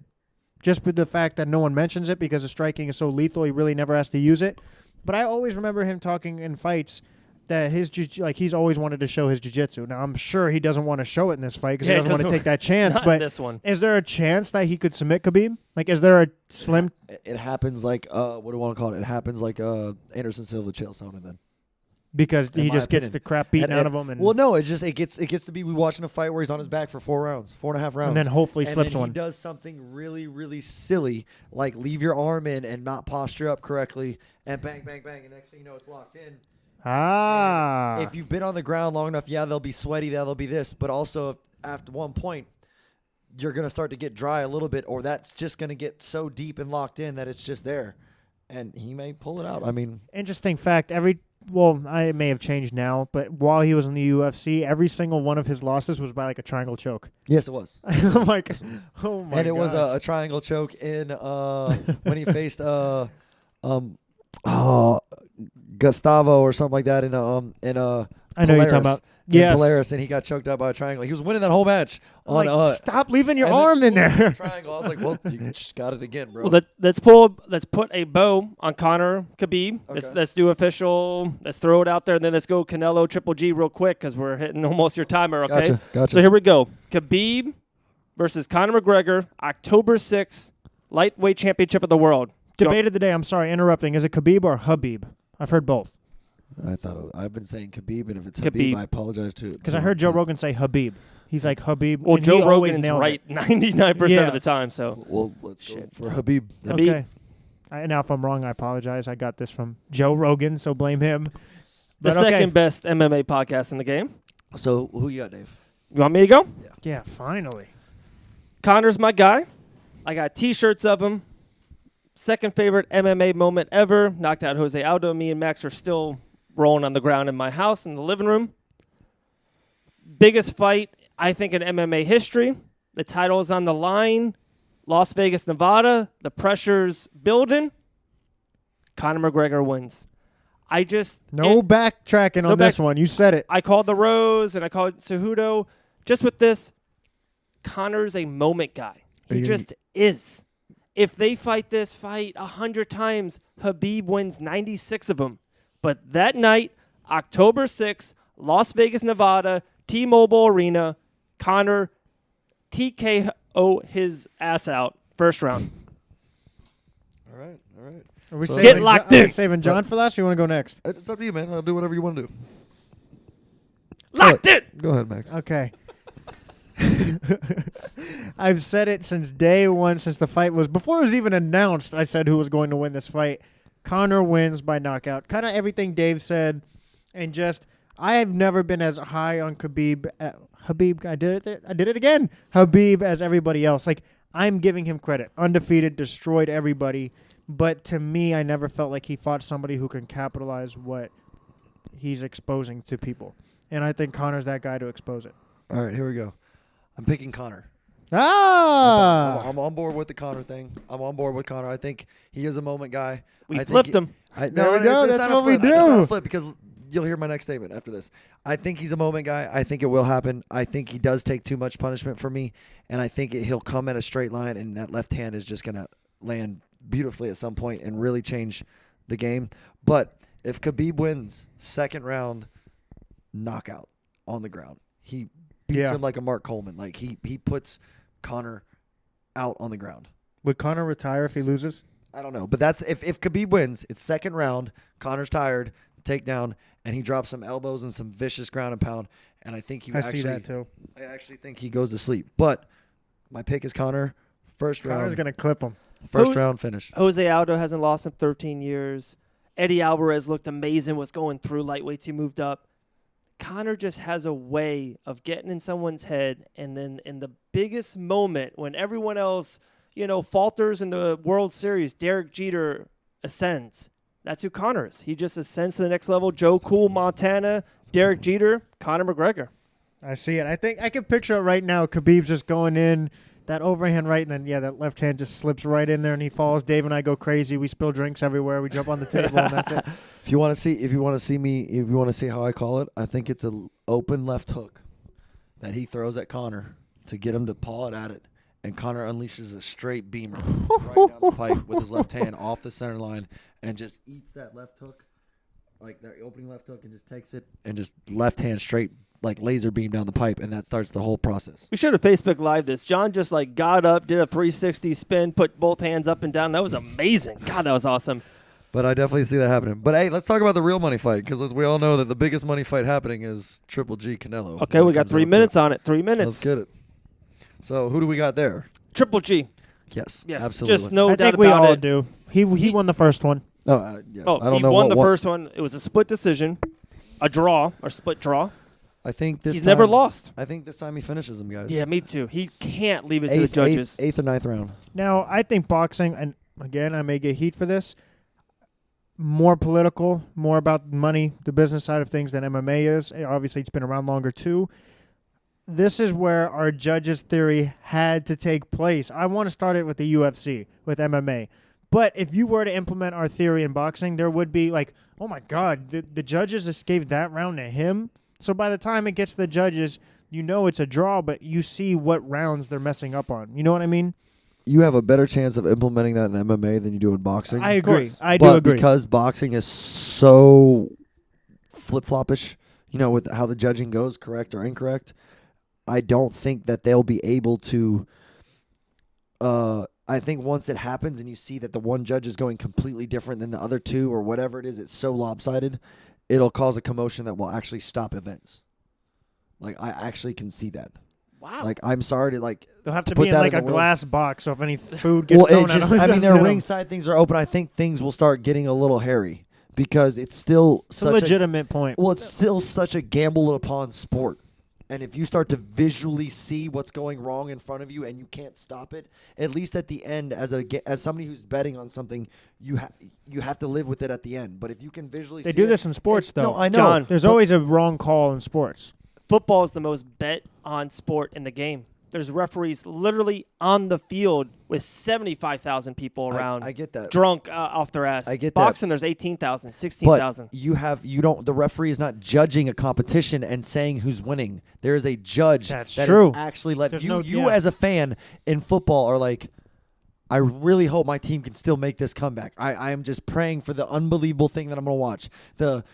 Just with the fact that no one mentions it because his striking is so lethal, he really never has to use it. But I always remember him talking in fights that he's always wanted to show his jiu-jitsu. Now, I'm sure he doesn't want to show it in this fight because he doesn't want to take that chance. But this one. Is there a chance that he could submit Khabib? Like, is there a slim? It happens like what do I want to call it? It happens like Anderson Silva Chael Sonnen then. Because he just gets the crap beaten out of him. And well, no, it gets to be we watching a fight where he's on his back for 4.5 rounds. And then hopefully slips then one. He does something really, really silly, like leave your arm in and not posture up correctly, and bang, bang, bang, and next thing you know, it's locked in. Ah. And if you've been on the ground long enough, they'll be sweaty, that'll be this. But also, if after one point, you're going to start to get dry a little bit, or that's just going to get so deep and locked in that it's just there. And he may pull it out. I mean, interesting fact, every it may have changed now, but while he was in the UFC, every single one of his losses was by like a triangle choke. Yes, it was. I'm like, oh my god. And it was a triangle choke in when he faced Gustavo or something like that in I know you're talking about. Yes. Polaris, and he got choked out by a triangle. He was winning that whole match on stop leaving your and arm in there. triangle. I was like, well, you just got it again, bro. Well, let's put a bow on Conor Khabib. Okay. Let's do official. Let's throw it out there, and then let's go Canelo Triple G real quick because we're hitting almost your timer. Okay. Gotcha. So here we go. Khabib versus Conor McGregor, October 6th, lightweight championship of the world. Debate of the day. I'm sorry, interrupting. Is it Khabib or Habib? I've heard both. I've been saying Khabib, and if it's Khabib. Habib, I apologize to Because I heard Joe Rogan say Habib. He's like Habib. Well, and he Joe always Rogan's nails right it. 99% Yeah. of the time. So Well, let's go Shit. for Habib. Habib. Okay. Now, if I'm wrong, I apologize. I got this from Joe Rogan, so blame him. the But okay. second best MMA podcast in the game. So who you got, Dave? You want me to go? Yeah, finally. Connor's my guy. I got T-shirts of him. Second favorite MMA moment ever. Knocked out Jose Aldo. Me and Max are still rolling on the ground in my house in the living room. Biggest fight, I think, in MMA history. The title is on the line. Las Vegas, Nevada. The pressure's building. Conor McGregor wins. No backtracking No on this one. You said it. I called the Rose and I called Cejudo. Just with this, Conor's a moment guy. He just is. If they fight this fight 100 times, Khabib wins 96 of them. But that night, October 6th, Las Vegas, Nevada, T-Mobile Arena, Conor TKO his ass out. First round. All right. Are we So- saving Get locked Are we in. saving John for last, or you want to go next? It's up to you, man. I'll do whatever you want to do. Locked in. Go ahead, Max. Okay. I've said it since day one, since the fight was before it was even announced. I said who was going to win this fight. Conor wins by knockout. Kind of everything Dave said, and just I have never been as high on Khabib. Habib, I did it again. Habib as everybody else. Like I'm giving him credit. Undefeated, destroyed everybody. But to me, I never felt like he fought somebody who can capitalize what he's exposing to people. And I think Conor's that guy to expose it. All right, here we go. I'm picking Conor. I'm on board with the Conor thing. I'm on board with Conor. I think he is a moment guy. We I think flipped him. There we go. it's That's not a what we flip. It's not do. a flip because you'll hear my next statement after this. I think he's a moment guy. I think it will happen. I think he does take too much punishment for me, and I think he'll come at a straight line, and that left hand is just going to land beautifully at some point and really change the game. But if Khabib wins second round knockout on the ground, he beats him like a Mark Coleman. Like he puts Conor out on the ground. Would Conor retire if he loses? I don't know. But that's if Khabib wins, it's second round, Conor's tired, takedown, and he drops some elbows and some vicious ground and pound. And I think he See that too. I actually think he goes to sleep. But my pick is Conor. First round. Conor's going to clip him. First round finish. Jose Aldo hasn't lost in 13 years. Eddie Alvarez looked amazing, was going through lightweights. He moved up. Conor just has a way of getting in someone's head, and then in the biggest moment when everyone else, falters in the World Series, Derek Jeter ascends. That's who Conor is. He just ascends to the next level. Joe Cool, Montana, Derek Jeter, Conor McGregor. I see it. I think I can picture it right now. Khabib's just going in, that overhand right, and then, that left hand just slips right in there, and he falls. Dave and I go crazy. We spill drinks everywhere. We jump on the table, and that's it. If you want to see how I call it, I think it's an open left hook that he throws at Conor to get him to paw it at it. And Conor unleashes a straight beamer right down the pipe with his left hand off the center line and just eats that left hook, like that opening left hook, and just takes it and just left hand straight, like laser beam down the pipe, and that starts the whole process. We should have Facebook Live this. John just got up, did a 360 spin, put both hands up and down. That was amazing. God, that was awesome. But I definitely see that happening. But hey, let's talk about the real money fight, because we all know that the biggest money fight happening is Triple G Canelo. Okay, we got 3 minutes on it. 3 minutes. Let's get it. So who do we got there? Triple G. Yes, Yes, absolutely. just no I doubt think we about all it. do. He won the first one. No, yes. Oh, I don't he know won what the one. first one. It was a split decision, a draw, or split draw. I think this He's time, never lost. I think this time he finishes him, guys. Yeah, me too. He can't leave it to the judges. Eighth or ninth round. Now, I think boxing, and again, I may get heat for this, more political, more about money, the business side of things than MMA is. Obviously, it's been around longer too. This is where our judges' theory had to take place. I want to start it with the UFC, with MMA. But if you were to implement our theory in boxing, there would be like, oh my God, the judges just gave that round to him. So by the time it gets to the judges, you know it's a draw, but you see what rounds they're messing up on. You know what I mean? You have a better chance of implementing that in MMA than you do in boxing. I agree. I do agree. Because boxing is so flip-floppish, with how the judging goes, correct or incorrect, I don't think that they'll be able to I think once it happens and you see that the one judge is going completely different than the other two or whatever it is, it's so lopsided, it'll cause a commotion that will actually stop events. Like, I actually can see that. Wow. Like, I'm sorry to, like, They'll have to put be in that like in a the world. glass box, so if any food gets thrown at them, I mean, their hit 'em. ringside things are open. I think things will start getting a little hairy because it's still It's a legitimate point. Well, it's still such a gamble upon sport. And if you start to visually see what's going wrong in front of you and you can't stop it, at least at the end, as somebody who's betting on something, you have to live with it at the end. But if you can visually They see do it, this in sports, though. No, I know. John, There's always a wrong call in sports. Football is the most bet on sport in the game. There's referees literally on the field with 75,000 people around. I get that. Drunk off their ass. I get that. Boxing, there's 18,000, 16,000. But the referee is not judging a competition and saying who's winning. There is a judge That's that true. is actually let There's you no- you yeah. as a fan in football are like, I really hope my team can still make this comeback. I am just praying for the unbelievable thing that I'm going to watch.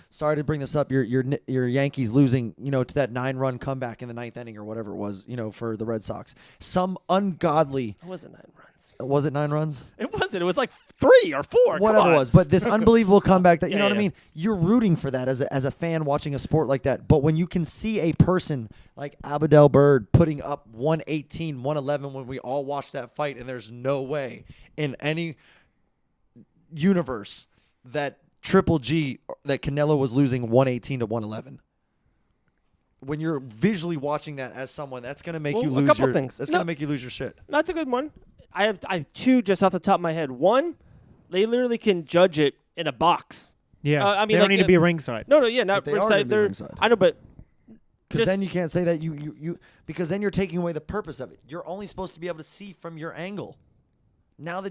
Sorry to bring this up, your Yankees losing, to that 9-run comeback in the 9th inning or whatever it was, for the Red Sox. Some ungodly. It wasn't 9 runs. Was it 9 runs? It wasn't. It was like 3 or 4. Whatever it was, but this unbelievable comeback that, you know what I Yeah. mean? You're rooting for that as a fan watching a sport like that. But when you can see a person like Abdel Bird putting up 118, 111 when we all watched that fight, and there's no way in any universe that Triple G, that Canelo was losing 118 to 111. When you're visually watching that as someone, that's going to make you a lose couple your things. That's going to make you lose your shit. That's a good one. I have 2 just off the top of my head. One, they literally can judge it in a box. Yeah, I mean, they don't like, need to be ringside. No, yeah, not But they are ringside. gonna be ringside. I know, but Because Just- then you can't say that you because then you're taking away the purpose of it. You're only supposed to be able to see from your angle. Now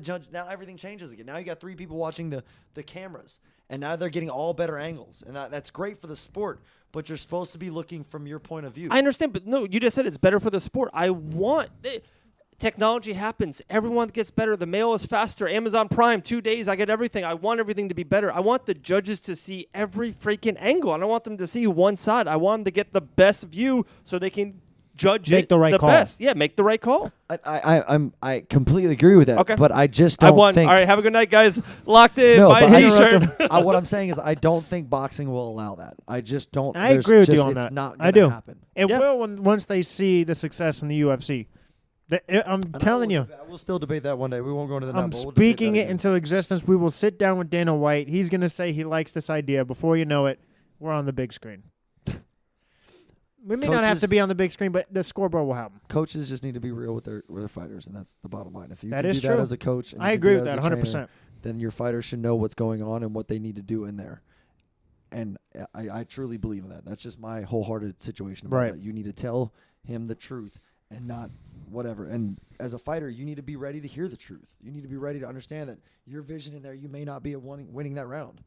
everything changes again. Now you got 3 people watching the cameras, and now they're getting all better angles, and that's great for the sport. But you're supposed to be looking from your point of view. I understand, but no, you just said it's better for the sport. Technology happens. Everyone gets better. The mail is faster. Amazon Prime, 2 days, I get everything. I want everything to be better. I want the judges to see every freaking angle. I don't want them to see one side. I want them to get the best view so they can judge Make it the right call. best. Yeah, make the right call. I completely agree with that. Okay. But I just I don't won. think. All right, have a good night, guys. Locked in. No, Buy but a T-shirt. what I'm saying is I don't think boxing will allow that. I just don't. I agree with you on it's that. Not I gonna do. happen. It Yeah. will once they see the success in the UFC. I'm telling you. We'll still debate that one day. We won't go into the. I'm but we'll debate speaking that it again. into existence. We will sit down with Dana White. He's going to say he likes this idea. Before you know it, we're on the big screen. We may not have to Coaches- be on the big screen, but the scoreboard will have them. Coaches just need to be real with their fighters, and that's the bottom line. If you That can is do that true. as a coach, and I you can agree do with as that a 100%. trainer, then your fighters should know what's going on and what they need to do in there. And I truly believe in that. That's just my wholehearted situation about Right. that. You need to tell him the truth and not whatever. And as a fighter, you need to be ready to hear the truth. You need to be ready to understand that your vision in there, you may not be winning that round.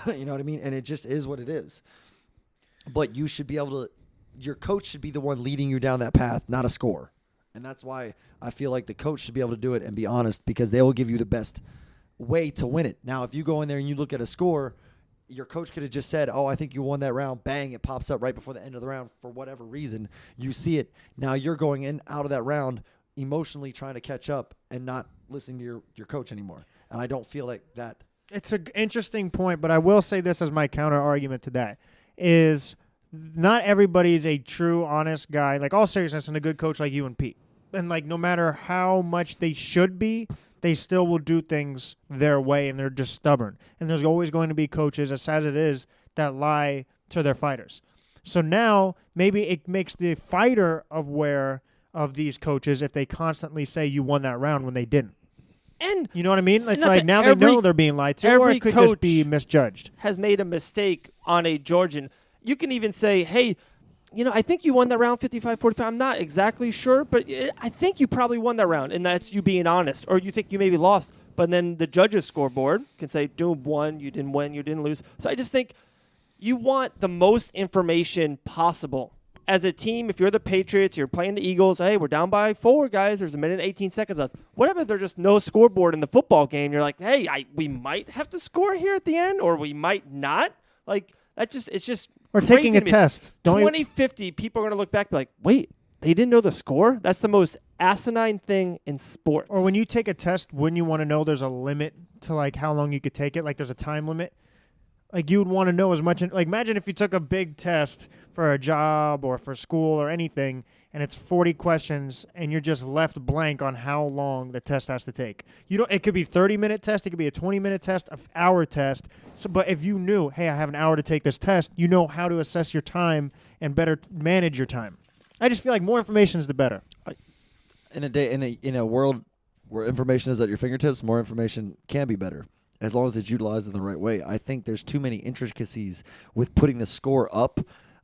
You know what I mean? And it just is what it is. But you should be able to. Your coach should be the one leading you down that path, not a score. And that's why I feel like the coach should be able to do it and be honest, because they will give you the best way to win it. Now, if you go in there and you look at a score, your coach could have just said, I think you won that round. Bang, it pops up right before the end of the round for whatever reason. You see it. Now you're going out of that round emotionally trying to catch up and not listening to your coach anymore. And I don't feel like that. It's an interesting point, but I will say this as my counter argument to that is not everybody is a true, honest guy. Like, all seriousness, and a good coach like you and Pete. And, like, no matter how much they should be, they still will do things their way, and they're just stubborn. And there's always going to be coaches, as sad as it is, that lie to their fighters. So now maybe it makes the fighter aware of these coaches if they constantly say you won that round when they didn't. And You know what I mean? It's not like that now they know they're being lied to, or every it could just coach be misjudged. has made a mistake on a Georgian. You can even say, hey, I think you won that round 55-45. I'm not exactly sure, but I think you probably won that round, and that's you being honest. Or you think you maybe lost, but then the judges' scoreboard can say, Doom won, you didn't win, you didn't lose. So I just think you want the most information possible. As a team, if you're the Patriots, you're playing the Eagles, hey, we're down by 4, guys. There's a minute and 18 seconds left. What if there's just no scoreboard in the football game? You're like, hey, we might have to score here at the end, or we might not. Like, it's just Or crazy taking a to me. test. 2050, people are going to look back and be like, wait, they didn't know the score? That's the most asinine thing in sports. Or when you take a test, wouldn't you want to know there's a limit to like how long you could take it? Like there's a time limit. Like you would want to know as much. Like imagine if you took a big test for a job or for school or anything, and it's 40 questions, and you're just left blank on how long the test has to take. You don't. It could be 30-minute test. It could be a 20-minute test, an hour test. So, but if you knew, hey, I have an hour to take this test, you know how to assess your time and better manage your time. I just feel like more information is the better. In a world where information is at your fingertips, more information can be better as long as it's utilized in the right way. I think there's too many intricacies with putting the score up.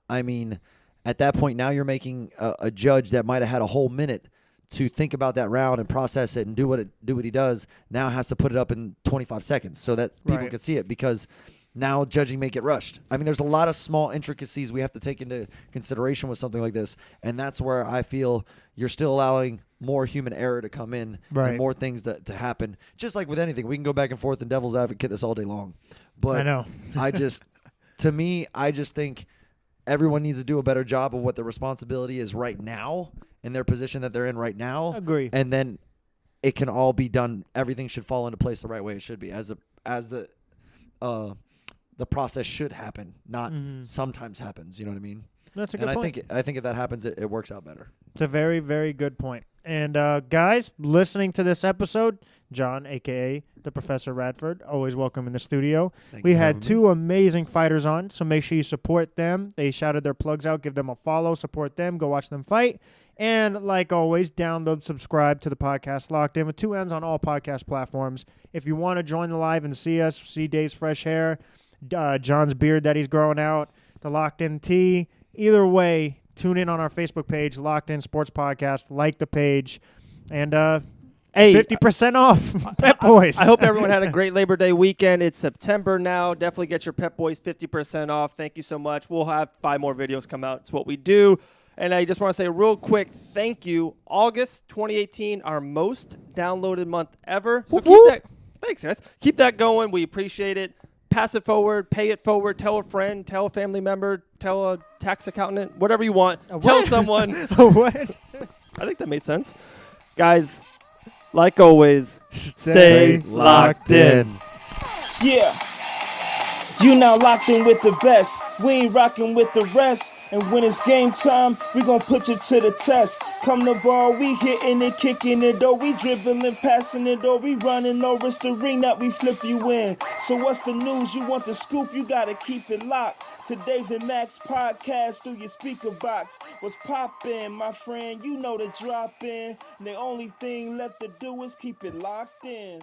I mean, at that point, now you're making a judge that might have had a whole minute to think about that round and process it and do what he does. Now has to put it up in 25 seconds so that people can see it, because now judging may get rushed. I mean, there's a lot of small intricacies we have to take into consideration with something like this, and that's where I feel you're still allowing more human error to come in and more things to happen. Just like with anything, we can go back and forth and devil's advocate this all day long. But I know. I just think everyone needs to do a better job of what their responsibility is right now in their position that they're in right now. Agree. And then it can all be done. Everything should fall into place the right way it should be, as the process should happen, not sometimes happens. You know what I mean? That's a good point. I think if that happens, it works out better. It's a very, very good point. And guys, listening to this episode, Jon, a.k.a. the Professor Radford, always welcome in the studio. We had 2 amazing fighters on, so make sure you support them. They shouted their plugs out. Give them a follow. Support them. Go watch them fight. And like always, download, subscribe to the podcast Locked In with 2 N's on all podcast platforms. If you want to join the live and see us, see Dave's fresh hair, Jon's beard that he's growing out, the Locked In tee, either way, tune in on our Facebook page, Locked In Sports Podcast. Like the page. And hey, 50% off, Pep-Boys. I hope everyone had a great Labor Day weekend. It's September now. Definitely get your Pep-Boys 50% off. Thank you so much. We'll have 5 more videos come out. It's what we do. And I just want to say real quick, thank you. August 2018, our most downloaded month ever. So keep that. Thanks, guys. Keep that going. We appreciate it. Pass it forward, pay it forward, tell a friend, tell a family member, tell a tax accountant, whatever you want. Tell someone. What? I think that made sense. Guys, like always, stay locked in. Yeah. You now locked in with the best. We ain't rocking with the rest. And when it's game time, we gon' put you to the test. Come to ball, we hitting it, kicking it, though. We dribbling, passing it, though. We running over. It's the ring that we flip you in. So what's the news? You want the scoop? You gotta keep it locked. To David Max podcast through your speaker box. What's poppin', my friend? You know the drop in. And the only thing left to do is keep it locked in.